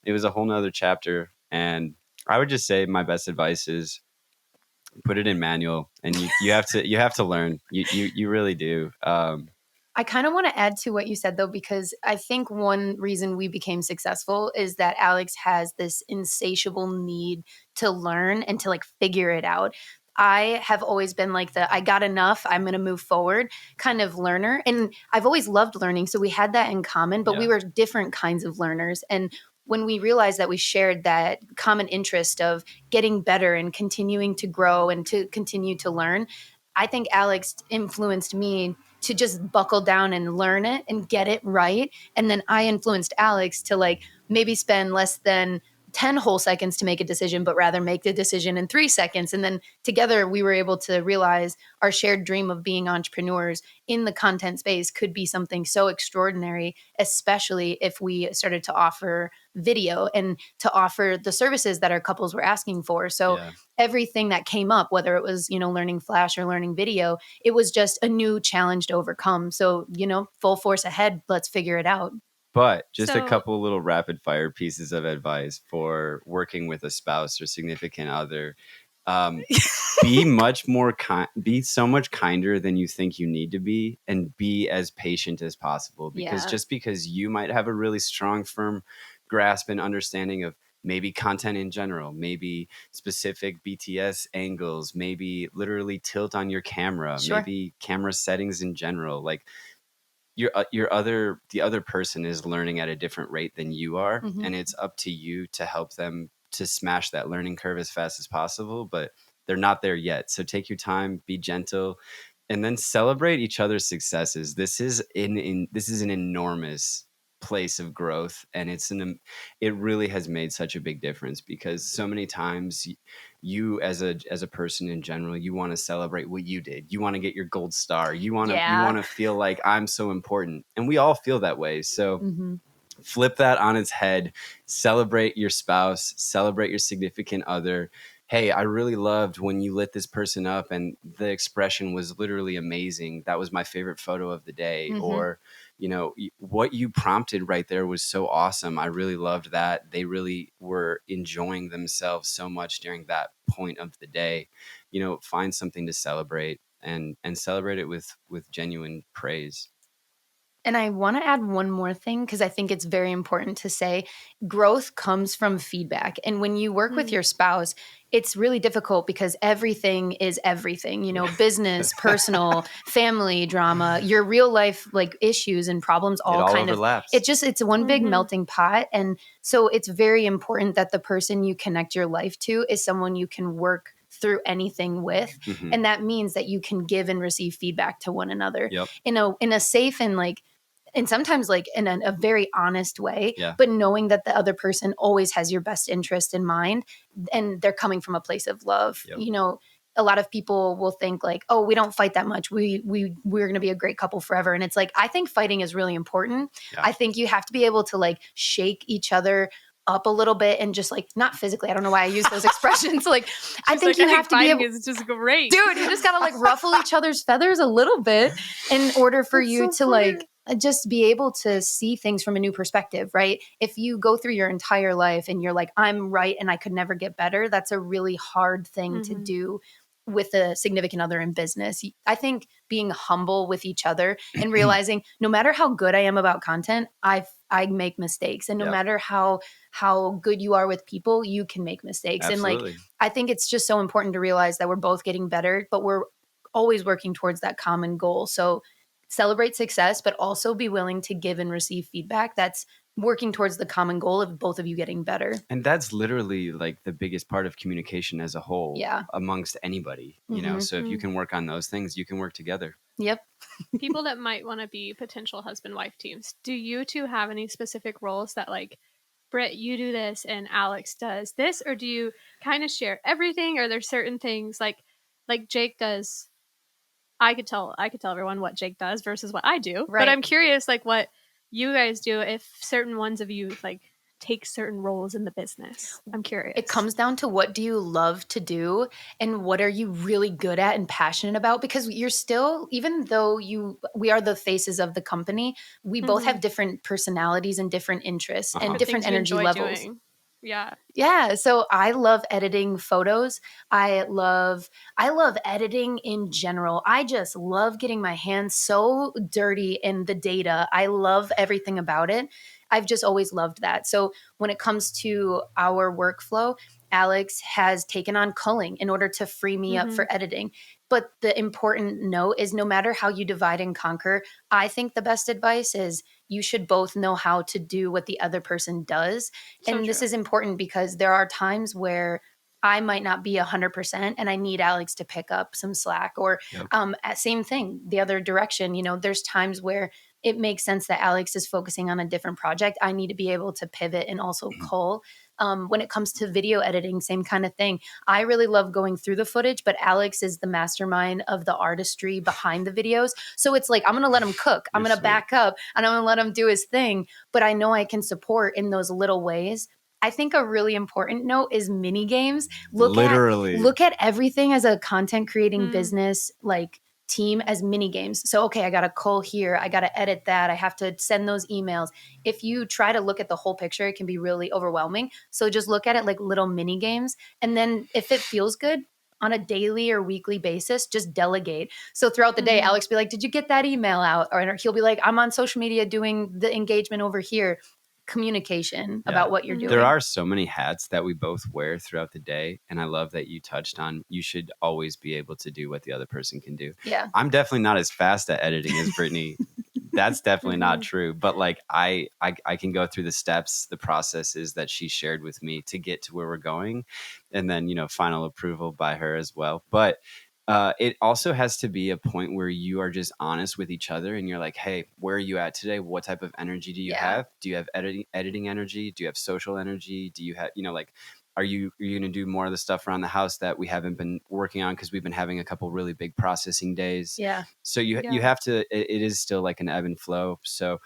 It was a whole nother chapter. And I would just say my best advice is put it in manual, and you have to learn. You really do. I kind of want to add to what you said, though, because I think one reason we became successful is that Alex has this insatiable need to learn and to like figure it out. I have always been like I got enough, I'm going to move forward kind of learner. And I've always loved learning. So we had that in common, but we were different kinds of learners. And when we realized that we shared that common interest of getting better and continuing to grow and to continue to learn, I think Alex influenced me to just buckle down and learn it and get it right. And then I influenced Alex to like maybe spend less than 10 whole seconds to make a decision, but rather make the decision in 3 seconds. And then together we were able to realize our shared dream of being entrepreneurs in the content space could be something so extraordinary, especially if we started to offer video and to offer the services that our couples were asking for. So everything that came up, whether it was, learning Flash or learning video, it was just a new challenge to overcome. So, full force ahead, let's figure it out. But just a couple little rapid fire pieces of advice for working with a spouse or significant other. Be be so much kinder than you think you need to be, and be as patient as possible, because just because you might have a really strong, firm grasp and understanding of maybe content in general, maybe specific BTS angles, maybe literally tilt on your camera, maybe camera settings in general, like the other person is learning at a different rate than you are, and it's up to you to help them to smash that learning curve as fast as possible, but they're not there yet. So take your time, be gentle, and then celebrate each other's successes. This is an enormous place of growth, and it really has made such a big difference, because so many times you as a person in general, you want to celebrate what you did. You want to get your gold star. You want to feel like I'm so important, and we all feel that way. So flip that on its head. Celebrate your spouse, celebrate your significant other. Hey, I really loved when you lit this person up and the expression was literally amazing. That was my favorite photo of the day. Or, what you prompted right there was so awesome. I really loved that. They really were enjoying themselves so much during that point of the day. Find something to celebrate, and celebrate it with genuine praise. And I want to add one more thing, because I think it's very important to say growth comes from feedback. And when you work with your spouse, it's really difficult because everything is everything, business, personal, family drama, your real life like issues and problems all kind overlaps. It's one big melting pot. And so it's very important that the person you connect your life to is someone you can work through anything with. Mhm. And that means that you can give and receive feedback to one another Yep. in a safe and like, and sometimes like in a very honest way, Yeah. but knowing that the other person always has your best interest in mind and they're coming from a place of love. Yep. You know, a lot of people will think like, oh, we don't fight that much. We're going to be a great couple forever. And it's like, I think fighting is really important. Yeah. I think you have to be able to like shake each other up a little bit and just like, not physically. I don't know why I use those expressions. Like, I think you have to be able, is just great. dude, you just got to like ruffle each other's feathers a little bit in order for you to like just be able to see things from a new perspective, right? If you go through your entire life and you're like, I'm right and I could never get better, that's a really hard thing to do with a significant other in business. I think being humble with each other and realizing no matter how good I am about content, I make mistakes. And no matter how good you are with people, you can make mistakes. Absolutely. And like, I think it's just so important to realize that we're both getting better, but we're always working towards that common goal. So celebrate success, but also be willing to give and receive feedback that's working towards the common goal of both of you getting better. And that's literally like the biggest part of communication as a whole. Yeah. Amongst anybody, you know. So if you can work on those things, you can work together. Yep. People that might want to be potential husband-wife teams, do you two have any specific roles that like, Britt, you do this and Alex does this, or do you kind of share everything? Or there's certain things like Jake does? I could tell everyone what Jake does versus what I do, Right. but I'm curious like what you guys do if certain ones of you like take certain roles in the business. I'm curious. It comes down to what do you love to do and what are you really good at and passionate about? Because you're still, even though we are the faces of the company, we both have different personalities and different interests and different energy levels. Doing. Yeah. Yeah. So I love editing photos. I love editing in general. I just love getting my hands so dirty in the data. I love everything about it. I've just always loved that. So when it comes to our workflow, Alex has taken on culling in order to free me up for editing. But the important note is no matter how you divide and conquer, I think the best advice is you should both know how to do what the other person does. And this is important because there are times where I might not be 100% and I need Alex to pick up some slack or same thing, the other direction. You know, there's times where it makes sense that Alex is focusing on a different project. I need to be able to pivot and also cull. When it comes to video editing, same kind of thing. I really love going through the footage, but Alex is the mastermind of the artistry behind the videos. So it's like, I'm going to let him cook. I'm going to back up and I'm going to let him do his thing. But I know I can support in those little ways. I think a really important note is mini games. Look at everything as a content creating business, like team as mini games. So, okay, I got to cull here. I got to edit that. I have to send those emails. If you try to look at the whole picture, it can be really overwhelming. So just look at it like little mini games. And then if it feels good on a daily or weekly basis, just delegate. So throughout the day, Alex will be like, did you get that email out? Or he'll be like, I'm on social media doing the engagement over here. Communication about what you're doing. There are so many hats that we both wear throughout the day. And I love that you touched on, you should always be able to do what the other person can do. Yeah. I'm definitely not as fast at editing as Brittany. That's definitely not true. But like I can go through the steps, the processes that she shared with me to get to where we're going. And then, you know, final approval by her as well. But it also has to be a point where you are just honest with each other and you're like, hey, where are you at today? What type of energy do you have? Do you have editing energy? Do you have social energy? Do you have, you know, like, are you going to do more of the stuff around the house that we haven't been working on because we've been having a couple really big processing days? Yeah. So you have to, it is still like an ebb and flow. So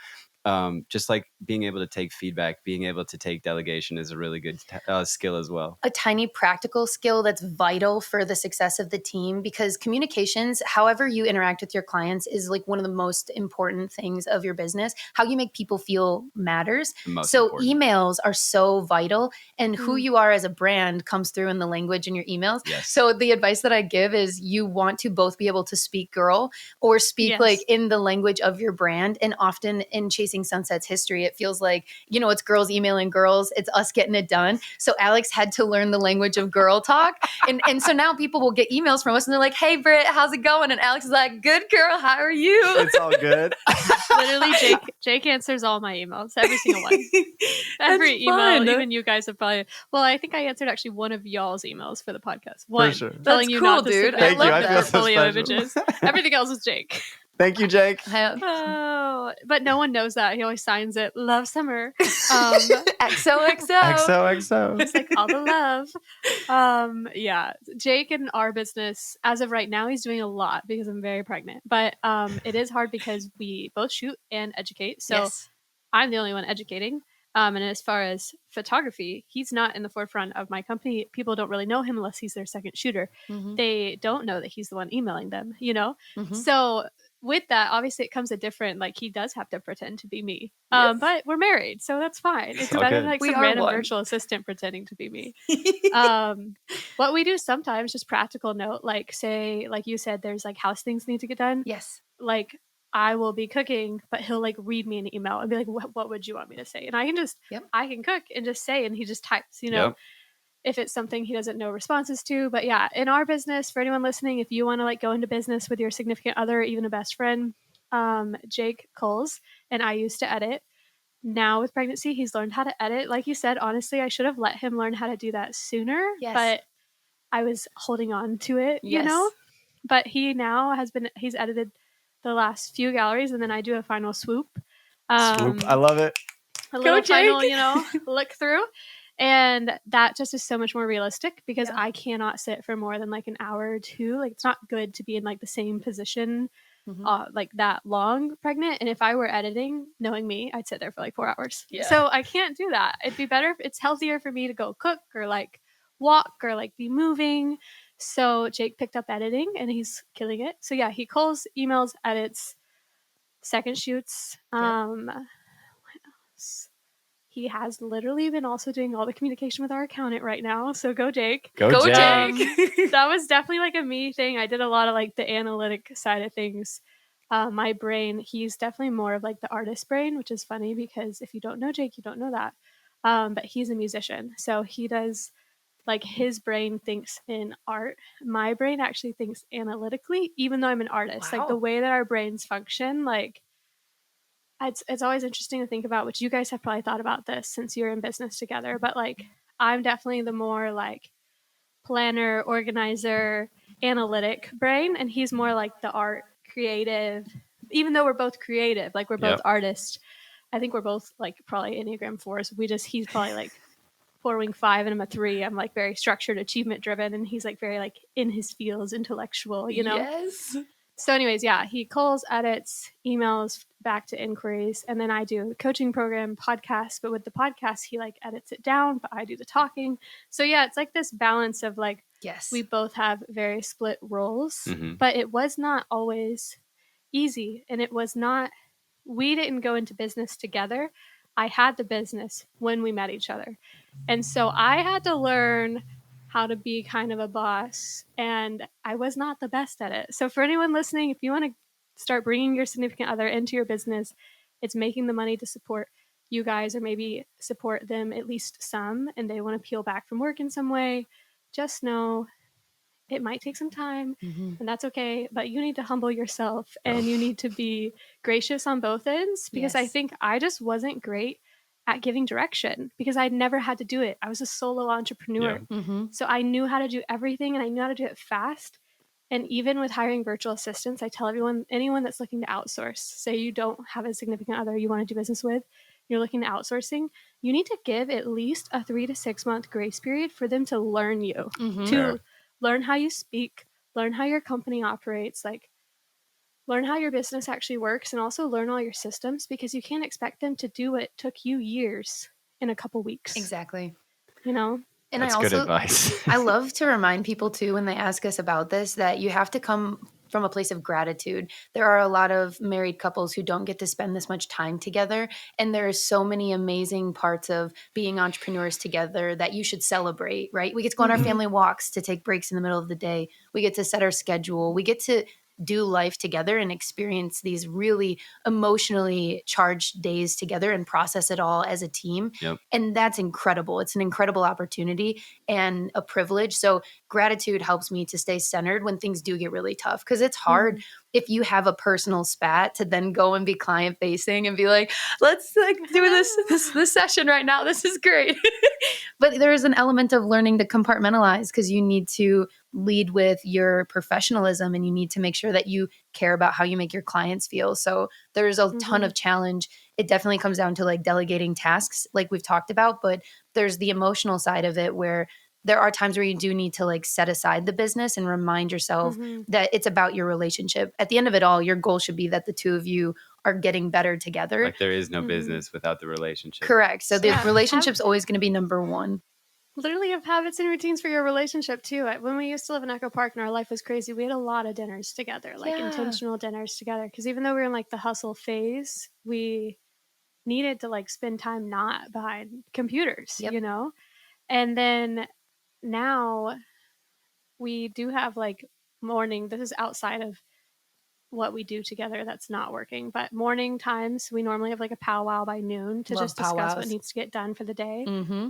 just like being able to take feedback, being able to take delegation is a really good skill as well. A tiny practical skill that's vital for the success of the team, because communications, however you interact with your clients, is like one of the most important things of your business. How you make people feel matters. So important. Emails are so vital, and who you are as a brand comes through in the language in your emails. Yes. So the advice that I give is you want to both be able to speak girl or speak like in the language of your brand. And often in chasing Chasing Sunset's history. It feels like, it's girls emailing girls. It's us getting it done. So Alex had to learn the language of girl talk. And so now people will get emails from us and they're like, hey, Britt, how's it going? And Alex is like, good girl, how are you? It's all good. Literally, Jake answers all my emails, every single one. Every email, even you guys have probably. Well, I think I answered actually one of y'all's emails for the podcast. One, sure. telling That's you cool, not to dude. submit Thank you. I the feel so portfolio special. images. Everything else is Jake. Thank you, Jake. Oh, but no one knows that. He always signs it. Love Summer. XOXO. XOXO. It's like all the love. Yeah, Jake in our business, as of right now, he's doing a lot because I'm very pregnant. But it is hard because we both shoot and educate. So Yes. I'm the only one educating. And as far as photography, he's not in the forefront of my company. People don't really know him unless he's their second shooter. Mm-hmm. They don't know that he's the one emailing them, Mm-hmm. So with that, obviously it comes a different, like he does have to pretend to be me. Yes. But we're married, so that's fine. It's all better good. than like We some are random one. virtual assistant pretending to be me. What we do sometimes, just practical note, like say, like you said, there's like house things need to get done. Yes. Like I will be cooking, but he'll like read me an email and be like, what would you want me to say? And I can just, I can cook and just say, and he just types, if it's something he doesn't know responses to. But yeah, in our business, for anyone listening, if you want to like go into business with your significant other, even a best friend, Jake Coles, and I used to edit. Now with pregnancy, he's learned how to edit. Like you said, honestly, I should have let him learn how to do that sooner, but I was holding on to it, but he now he's edited the last few galleries, and then I do a final swoop. Swoop. I love it. A little final, look through. And that just is so much more realistic because I cannot sit for more than like an hour or two. Like it's not good to be in like the same position like that long pregnant. And if I were editing, knowing me, I'd sit there for like 4 hours. Yeah. So I can't do that. It'd be better. It's healthier for me to go cook or like walk or like be moving. So Jake picked up editing and he's killing it. So yeah, he calls, emails, edits, second shoots. What else? He has literally been also doing all the communication with our accountant right now. So go Jake. Go Jake. That was definitely like a me thing. I did a lot of like the analytic side of things. My brain, he's definitely more of like the artist brain, which is funny because if you don't know Jake, you don't know that. But he's a musician. So he does like his brain thinks in art. My brain actually thinks analytically, even though I'm an artist. Wow. Like the way that our brains function, like it's always interesting to think about, which you guys have probably thought about this since you're in business together, but like I'm definitely the more like planner, organizer, analytic brain, and he's more like the art, creative. Even though we're both creative, like we're both artists, I think we're both like probably Enneagram 4s. He's probably like 4-wing 5 and I'm a 3. I'm like very structured, achievement driven, and he's like very like in his fields, intellectual, Yes. So anyways, yeah, he calls, edits, emails back to inquiries, and then I do a coaching program, podcast, but with the podcast, he like edits it down, but I do the talking. So yeah, it's like this balance of like, we both have very split roles, but it was not always easy. And it was not, we didn't go into business together. I had the business when we met each other. And so I had to learn how to be kind of a boss, and I was not the best at it. So for anyone listening, if you want to start bringing your significant other into your business, it's making the money to support you guys or maybe support them at least some, and they want to peel back from work in some way, just know it might take some time, and that's okay, but you need to humble yourself and you need to be gracious on both ends, because I think I just wasn't great at giving direction because I'd never had to do it. I was a solo entrepreneur. So I knew how to do everything and I knew how to do it fast. And even with hiring virtual assistants, I tell anyone that's looking to outsource, say you don't have a significant other you want to do business with, you're looking at outsourcing, you need to give at least a 3 to 6 month grace period for them to learn you, to learn how you speak, learn how your company operates, like learn how your business actually works, and also learn all your systems, because you can't expect them to do what took you years in a couple weeks. Exactly. And that's good advice. I love to remind people too, when they ask us about this, that you have to come from a place of gratitude. There are a lot of married couples who don't get to spend this much time together. And there are so many amazing parts of being entrepreneurs together that you should celebrate, right? We get to go on our family walks to take breaks in the middle of the day. We get to set our schedule. We get to do life together and experience these really emotionally charged days together and process it all as a team. Yep. And that's incredible. It's an incredible opportunity and a privilege. So gratitude helps me to stay centered when things do get really tough, because it's hard if you have a personal spat to then go and be client facing and be like, let's like do this session right now. This is great. But there is an element of learning to compartmentalize, because you need to lead with your professionalism and you need to make sure that you care about how you make your clients feel. So there's a ton of challenge. It definitely comes down to like delegating tasks like we've talked about, but there's the emotional side of it where there are times where you do need to like set aside the business and remind yourself that it's about your relationship. At the end of it all, your goal should be that the two of you are getting better together. Like there is no business without the relationship. Correct. So the relationship's always going to be number one. Literally have habits and routines for your relationship too. When we used to live in Echo Park and our life was crazy, we had a lot of dinners together, like intentional dinners together. Because even though we were in like the hustle phase, we needed to like spend time not behind computers, you know? And then now we do have like morning, this is outside of what we do together that's not working, but morning times we normally have like a powwow by noon to just discuss what needs to get done for the day.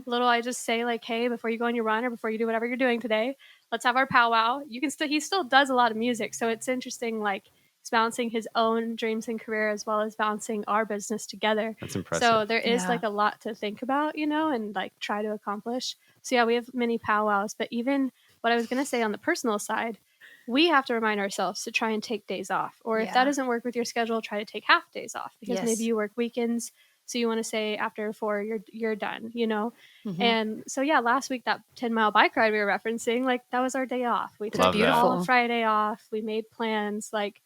I just say like, hey, before you go on your run or before you do whatever you're doing today, let's have our powwow. He still does a lot of music, so it's interesting, like he's balancing his own dreams and career as well as balancing our business together. That's impressive. So there is like a lot to think about, you know, and like try to accomplish. So yeah, we have many powwows, but even what I was going to say on the personal side, we have to remind ourselves to try and take days off. Or if that doesn't work with your schedule, try to take half days off, because maybe you work weekends. So you want to say after 4, you're done, you know? And so, yeah, last week, that 10-mile bike ride we were referencing, like that was our day off. We took all of Friday off. We made plans, like,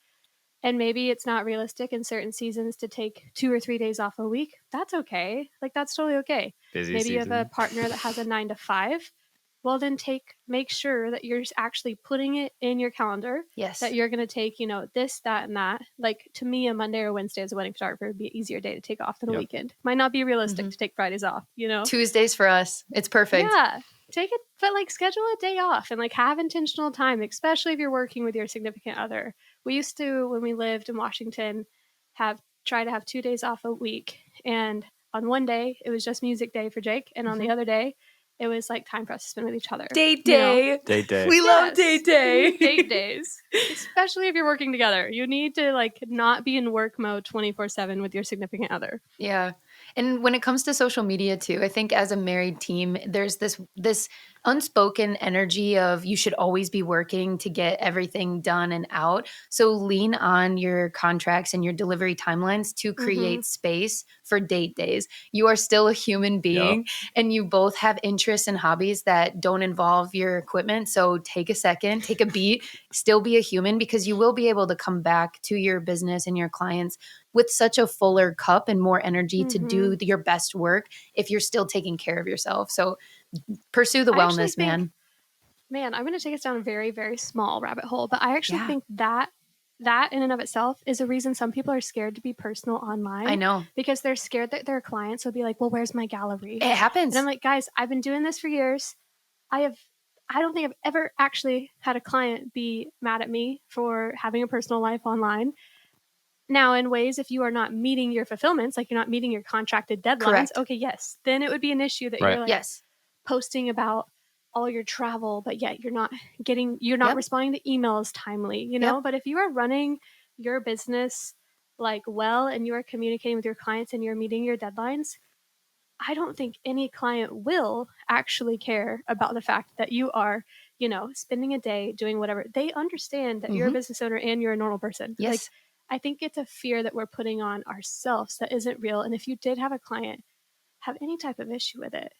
and maybe it's not realistic in certain seasons to take 2 or 3 days off a week. That's okay. Like, that's totally okay. Busy maybe season. You have a partner that has a 9 to 5. Well, then make sure that you're actually putting it in your calendar. Yes. That you're going to take, you know, this, that, and that. Like, to me, a Monday or Wednesday as a wedding photographer would be an easier day to take off than a weekend. Might not be realistic to take Fridays off, you know? Tuesdays for us. It's perfect. Yeah. Take it, but like schedule a day off and like have intentional time, especially if you're working with your significant other. We used to, when we lived in Washington, try to have 2 days off a week. And on one day, it was just music day for Jake. And on the other day, it was like time for us to spend with each other. Date day. You know? Date day. We love date day. Date days. Especially if you're working together. You need to like not be in work mode 24/7 with your significant other. Yeah. And when it comes to social media too, I think as a married team, there's this unspoken energy of you should always be working to get everything done and out. So lean on your contracts and your delivery timelines to create space for date days. You are still a human being and you both have interests and hobbies that don't involve your equipment. So take a second, take a beat, still be a human, because you will be able to come back to your business and your clients with such a fuller cup and more energy to do your best work if you're still taking care of yourself. So pursue the wellness, man. Man, I'm going to take us down a very, very small rabbit hole, but I actually think that in and of itself is a reason some people are scared to be personal online. I know. Because they're scared that their clients will be like, well, where's my gallery? It happens. And I'm like, guys, I've been doing this for years. I don't think I've ever actually had a client be mad at me for having a personal life online. Now, in ways, if you are not meeting your fulfillments, like you're not meeting your contracted deadlines, okay, yes, then it would be an issue that you're like posting about all your travel, but yet you're not responding to emails timely, you know? But if you are running your business like well and you are communicating with your clients and you're meeting your deadlines, I don't think any client will actually care about the fact that you are, you know, spending a day doing whatever. They understand that you're a business owner and you're a normal person. Yes. Like, I think it's a fear that we're putting on ourselves that isn't real. And if you did have a client have any type of issue with it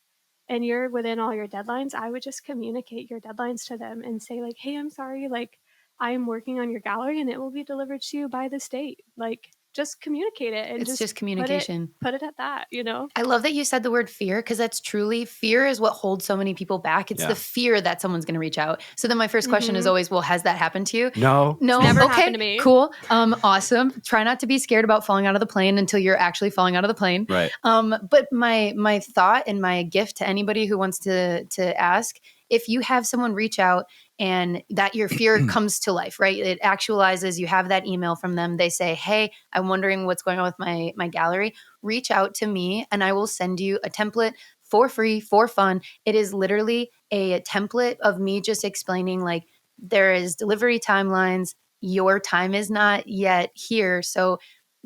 and you're within all your deadlines, I would just communicate your deadlines to them and say like, hey, I'm sorry, like I'm working on your gallery and it will be delivered to you by this date. Like, just communicate it. And it's just communication. Put it at that, you know? I love that you said the word fear, because that's truly, fear is what holds so many people back. It's the fear that someone's going to reach out. So then my first question is always, well, has that happened to you? No. It's never happened to me. Cool. Awesome. Try not to be scared about falling out of the plane until you're actually falling out of the plane. Right. But my thought and my gift to anybody who wants to ask, if you have someone reach out and that your fear comes to life, right? It actualizes. You have that email from them. They say, hey, I'm wondering what's going on with my gallery. Reach out to me and I will send you a template for free, for fun. It is literally a template of me just explaining like there is delivery timelines. Your time is not yet here. So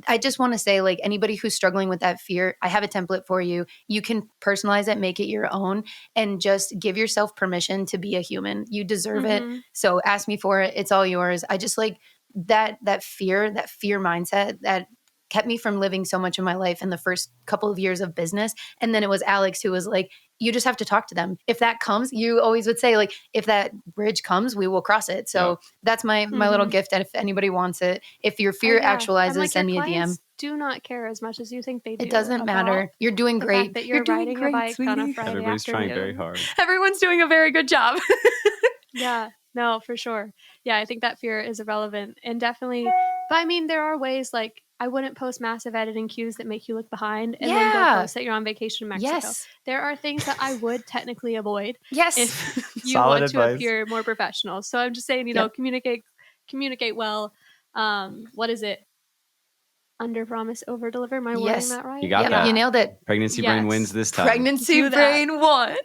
I just want to say, like, anybody who's struggling with that fear, I have a template for you. You can personalize it, make it your own, and just give yourself permission to be a human. You deserve it. So ask me for it. It's all yours. I just like that fear mindset that kept me from living so much of my life in the first couple of years of business. And then it was Alex who was like, you just have to talk to them. If that comes, you always would say, like, if that bridge comes, we will cross it. So that's my little gift. And if anybody wants it, if your fear actualizes, like, send me a DM. Do not care as much as you think they do. It doesn't matter. You're doing great. That you're riding a bike on a Friday Everybody's afternoon. trying very hard. Everyone's doing a very good job. Yeah, no, for sure. Yeah, I think that fear is irrelevant and definitely, but I mean, there are ways like I wouldn't post massive editing cues that make you look behind and then go post that you're on vacation in Mexico. Yes. There are things that I would technically avoid if you want to appear more professional. So I'm just saying, you know, communicate well. What is it? Under promise, over deliver. Am I wording that right? You got that. You nailed it. Pregnancy brain wins this time. Pregnancy brain won.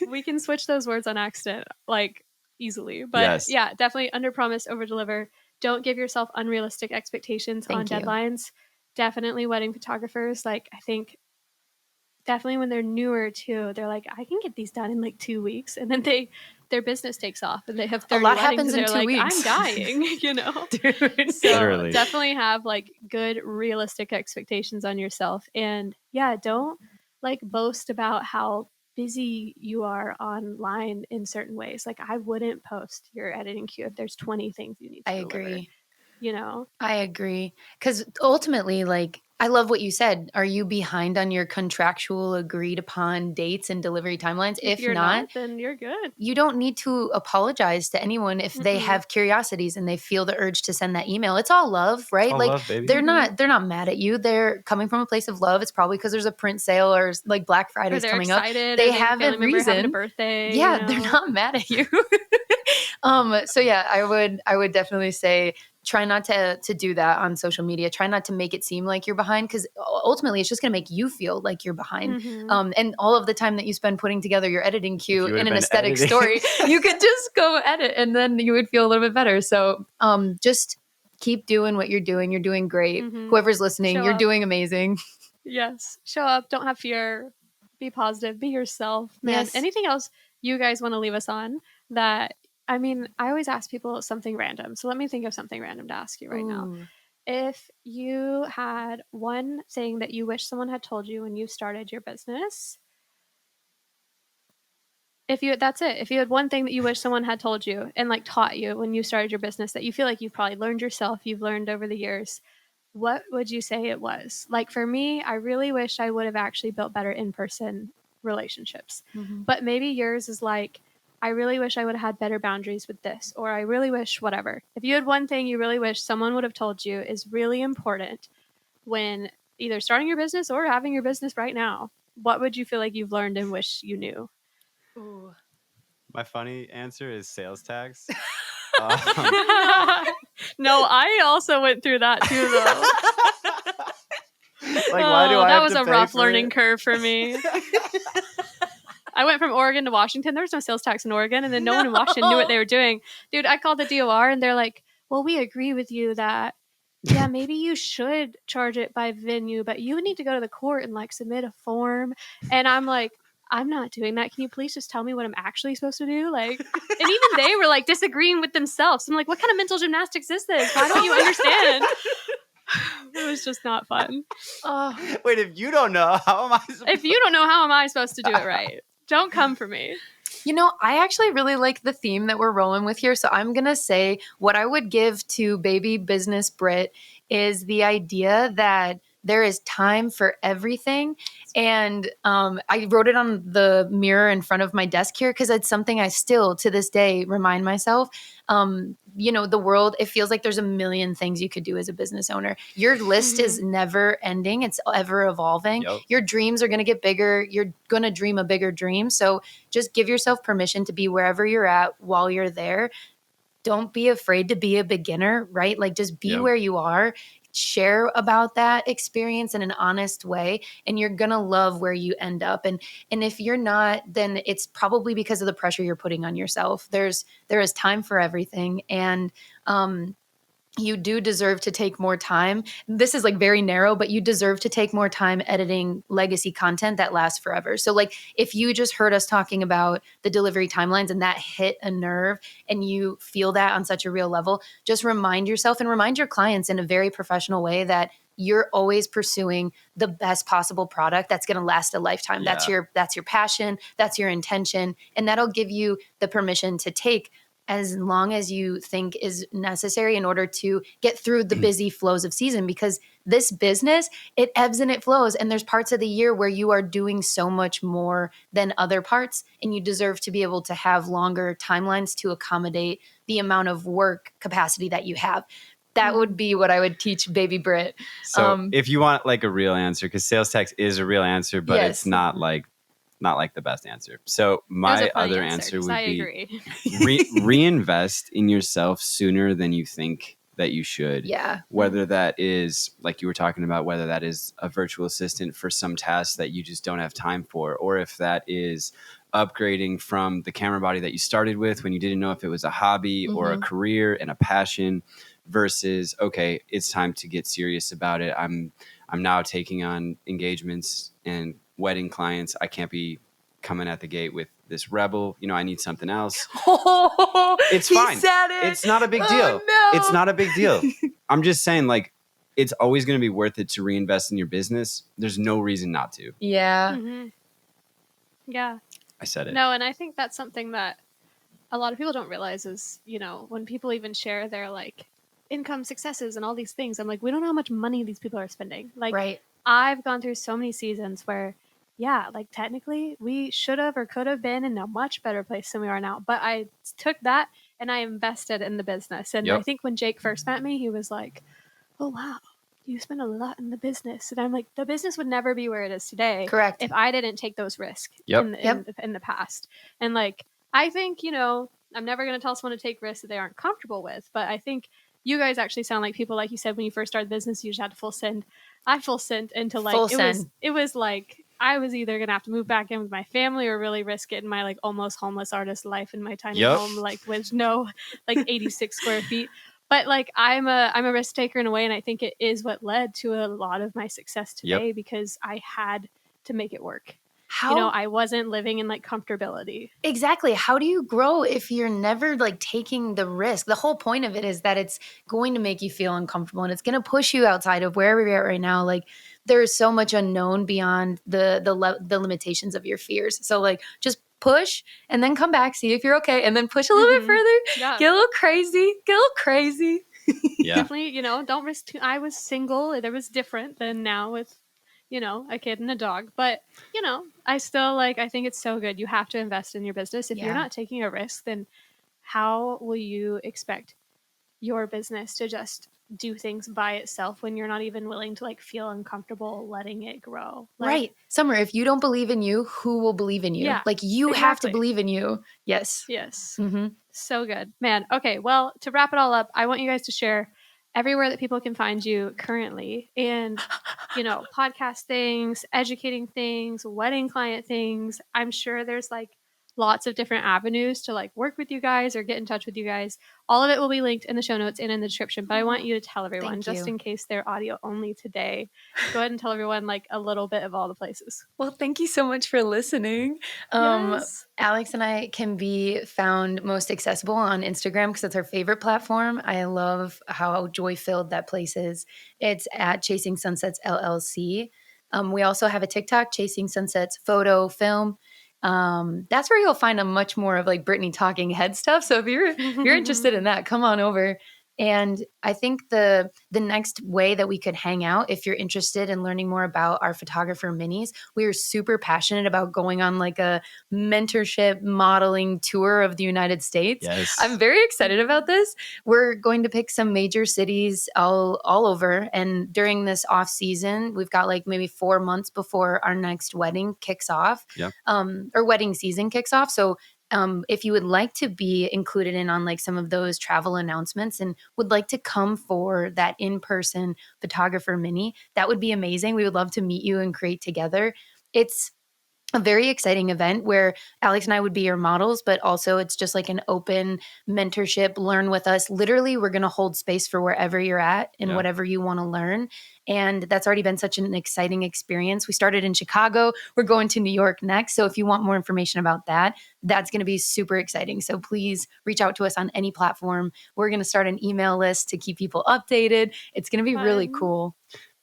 We can switch those words on accident, like easily. But yeah, definitely under promise, over deliver. Don't give yourself unrealistic expectations on deadlines. Definitely wedding photographers. Like, I think definitely when they're newer too, they're like, I can get these done in like 2 weeks. And then their business takes off and they have 30 weddings happens and they're like, weeks. I'm dying, you know? Dude, so literally. Definitely have like good realistic expectations on yourself. And yeah, don't like boast about how busy you are online in certain ways. Like, I wouldn't post your editing queue if there's 20 things you need to deliver. Agree. You know? I agree. Because ultimately, like, I love what you said. Are you behind on your contractual agreed upon dates and delivery timelines? If you're not, then you're good. You don't need to apologize to anyone if they have curiosities and they feel the urge to send that email. It's all love, right? All like love, baby. they're not mad at you. They're coming from a place of love. It's probably because there's a print sale or like Black Friday's coming up. They have a reason. Having a birthday. Yeah, you know? They're not mad at you. So yeah, I would definitely say try not to do that on social media. Try not to make it seem like you're behind, because ultimately it's just going to make you feel like you're behind. And all of the time that you spend putting together your editing queue in an aesthetic story, you could just go edit and then you would feel a little bit better. So just keep doing what you're doing. You're doing great. Whoever's listening, you're doing amazing. Yes. Show up. Don't have fear. Be positive. Be yourself. Man, anything else you guys want to leave us on that... I mean, I always ask people something random. So let me think of something random to ask you right now. If you had one thing that you wish someone had told you when you started your business, that's it. If you had one thing that you wish someone had told you and like taught you when you started your business that you feel like you've probably learned yourself, you've learned over the years, what would you say it was? Like for me, I really wish I would have actually built better in-person relationships. But maybe yours is like, I really wish I would have had better boundaries with this, or I really wish whatever. If you had one thing you really wish someone would have told you is really important when either starting your business or having your business right now, what would you feel like you've learned and wish you knew? Ooh. My funny answer is sales tax. No, I also went through that too, though. Like, why do I that have was to a pay rough for learning it? curve for me. I went from Oregon to Washington. There was no sales tax in Oregon, and then no one in Washington knew what they were doing. Dude, I called the DOR, and they're like, well, we agree with you that, yeah, maybe you should charge it by venue, but you would need to go to the court and, like, submit a form. And I'm like, I'm not doing that. Can you please just tell me what I'm actually supposed to do? Like, and even they were, like, disagreeing with themselves. I'm like, what kind of mental gymnastics is this? Why don't you understand? It was just not fun. Wait, if you don't know, how am I supposed to do it right? Don't come for me. You know, I actually really like the theme that we're rolling with here. So I'm going to say what I would give to baby business Britt is the idea that there is time for everything. And I wrote it on the mirror in front of my desk here because it's something I still to this day remind myself. The world, it feels like there's a million things you could do as a business owner. Your list is never ending. It's ever evolving. Yep. Your dreams are going to get bigger. You're going to dream a bigger dream. So just give yourself permission to be wherever you're at while you're there. Don't be afraid to be a beginner, right? Like just be where you are. Share about that experience in an honest way, and you're going to love where you end up. And if you're not, then it's probably because of the pressure you're putting on yourself. There is time for everything. And you do deserve to take more time. This is like very narrow, but you deserve to take more time editing legacy content that lasts forever. So like if you just heard us talking about the delivery timelines and that hit a nerve and you feel that on such a real level, just remind yourself and remind your clients in a very professional way that you're always pursuing the best possible product that's going to last a lifetime. Yeah. That's your passion. That's your intention. And that'll give you the permission to take as long as you think is necessary in order to get through the busy flows of season, because this business, it ebbs and it flows. And there's parts of the year where you are doing so much more than other parts, and you deserve to be able to have longer timelines to accommodate the amount of work capacity that you have. That would be what I would teach baby Britt. So if you want like a real answer, because sales tax is a real answer, but it's not like the best answer. So my other answer would be reinvest in yourself sooner than you think that you should. Yeah. Whether that is, like you were talking about, whether that is a virtual assistant for some tasks that you just don't have time for, or if that is upgrading from the camera body that you started with when you didn't know if it was a hobby or a career and a passion, versus, okay, it's time to get serious about it. I'm now taking on engagements and wedding clients. I can't be coming at the gate with this rebel. I need something else. It's fine. It's not a big deal. No. It's not a big deal. I'm just saying, like, it's always going to be worth it to reinvest in your business. There's no reason not to. Yeah. Yeah. I said it. No, and I think that's something that a lot of people don't realize is, when people even share their like income successes and all these things, I'm like, we don't know how much money these people are spending. Like, right. I've gone through so many seasons where, like technically we should have or could have been in a much better place than we are now. But I took that and I invested in the business. And I think when Jake first met me, he was like, oh, wow, you spend a lot in the business. And I'm like, the business would never be where it is today. Correct. If I didn't take those risks in the past. And like, I think, I'm never going to tell someone to take risks that they aren't comfortable with. But I think you guys actually sound like people, like you said, when you first started the business, you just had to full send. I full sent into like, it was like, I was either going to have to move back in with my family or really risk it in my like almost homeless artist life in my tiny home, like with no like 86 square feet. But like, I'm a risk taker in a way. And I think it is what led to a lot of my success today because I had to make it work. I wasn't living in like comfortability. Exactly. How do you grow if you're never like taking the risk? The whole point of it is that it's going to make you feel uncomfortable and it's going to push you outside of wherever you're at right now. Like there is so much unknown beyond the limitations of your fears. So like just push and then come back, see if you're okay, and then push a little bit further. Yeah. Get a little crazy. Yeah. Definitely, don't risk I was single. It was different than now with a kid and a dog. But, I still I think it's so good. You have to invest in your business. If you're not taking a risk, then how will you expect your business to just do things by itself when you're not even willing to feel uncomfortable letting it grow? Right. Summer, if you don't believe in you, who will believe in you? Yeah, you have to believe in you. Yes. Mm-hmm. So good, man. Okay. Well, to wrap it all up, I want you guys to share everywhere that people can find you currently and, podcast things, educating things, wedding client things. I'm sure there's lots of different avenues to work with you guys or get in touch with you guys. All of it will be linked in the show notes and in the description, but I want you to tell everyone just in case they're audio only today. Go ahead and tell everyone a little bit of all the places. Well, thank you so much for listening. Yes. Alex and I can be found most accessible on Instagram because it's our favorite platform. I love how joy-filled that place is. It's at Chasing Sunsets LLC. We also have a TikTok, Chasing Sunsets Photo Film. That's where you'll find a much more of Brittany talking head stuff. So if you're interested in that, come on over. And I think the next way that we could hang out, if you're interested in learning more about our photographer minis, we are super passionate about going on like a mentorship modeling tour of the United States. Yes. I'm very excited about this. We're going to pick some major cities all over. And during this off season, we've got like maybe 4 months before our next wedding kicks off, or wedding season kicks off. So if you would like to be included in on like some of those travel announcements and would like to come for that in-person photographer mini, that would be amazing. We would love to meet you and create together. It's a very exciting event where Alex and I would be your models, but also it's just like an open mentorship, learn with us. Literally, we're going to hold space for wherever you're at and whatever you want to learn. And that's already been such an exciting experience. We started in Chicago. We're going to New York next. So if you want more information about that, that's going to be super exciting. So please reach out to us on any platform. We're going to start an email list to keep people updated. It's going to be really cool.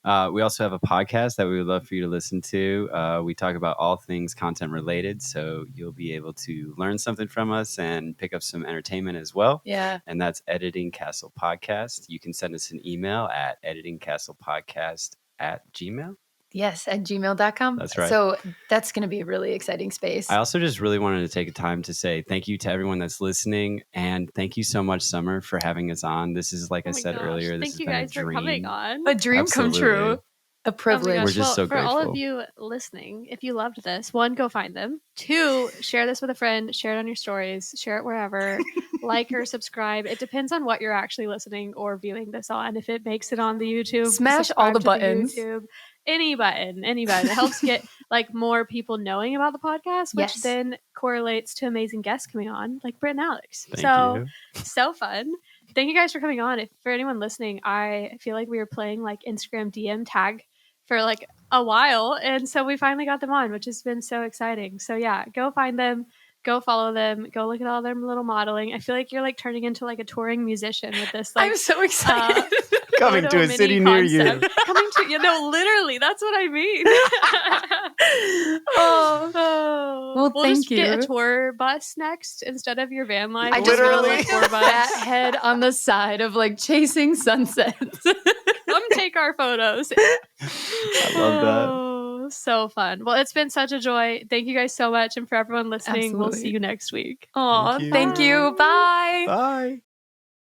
We also have a podcast that we would love for you to listen to. We talk about all things content related, so you'll be able to learn something from us and pick up some entertainment as well. Yeah. And that's Editing Castle Podcast. You can send us an email at editingcastlepodcast@gmail.com. Yes, at gmail.com. That's right. So that's going to be a really exciting space. I also just really wanted to take a time to say thank you to everyone that's listening. And thank you so much, Summer, for having us on. This is, like I said earlier, this has been a dream. Thank you guys for coming on. A dream come true. A privilege. We're just so for grateful. all of you listening, if you loved this, 1, go find them. 2, share this with a friend, share it on your stories, share it wherever, like or subscribe. It depends on what you're actually listening or viewing this on. If it makes it on the YouTube, smash all the buttons. Any button. It helps get like more people knowing about the podcast, which then correlates to amazing guests coming on, like Britt and Alex. Thank you. So fun. Thank you guys for coming on. If for anyone listening, I feel like we were playing like Instagram DM tag for like a while, and so we finally got them on, which has been so exciting. So yeah, go find them, go follow them, go look at all their little modeling. I feel like you're like turning into like a touring musician with this. Like, I'm so excited. Coming to a city near you. Coming to literally, that's what I mean. Well, we'll thank just you. Get a tour bus next instead of your van life. I just want Literally. like a fat head on the side of like chasing sunsets. Come take our photos. I love that. Oh, so fun. Well, it's been such a joy. Thank you guys so much. And for everyone listening, we'll Absolutely. see you next week. Aw, thank you. Bye. Bye.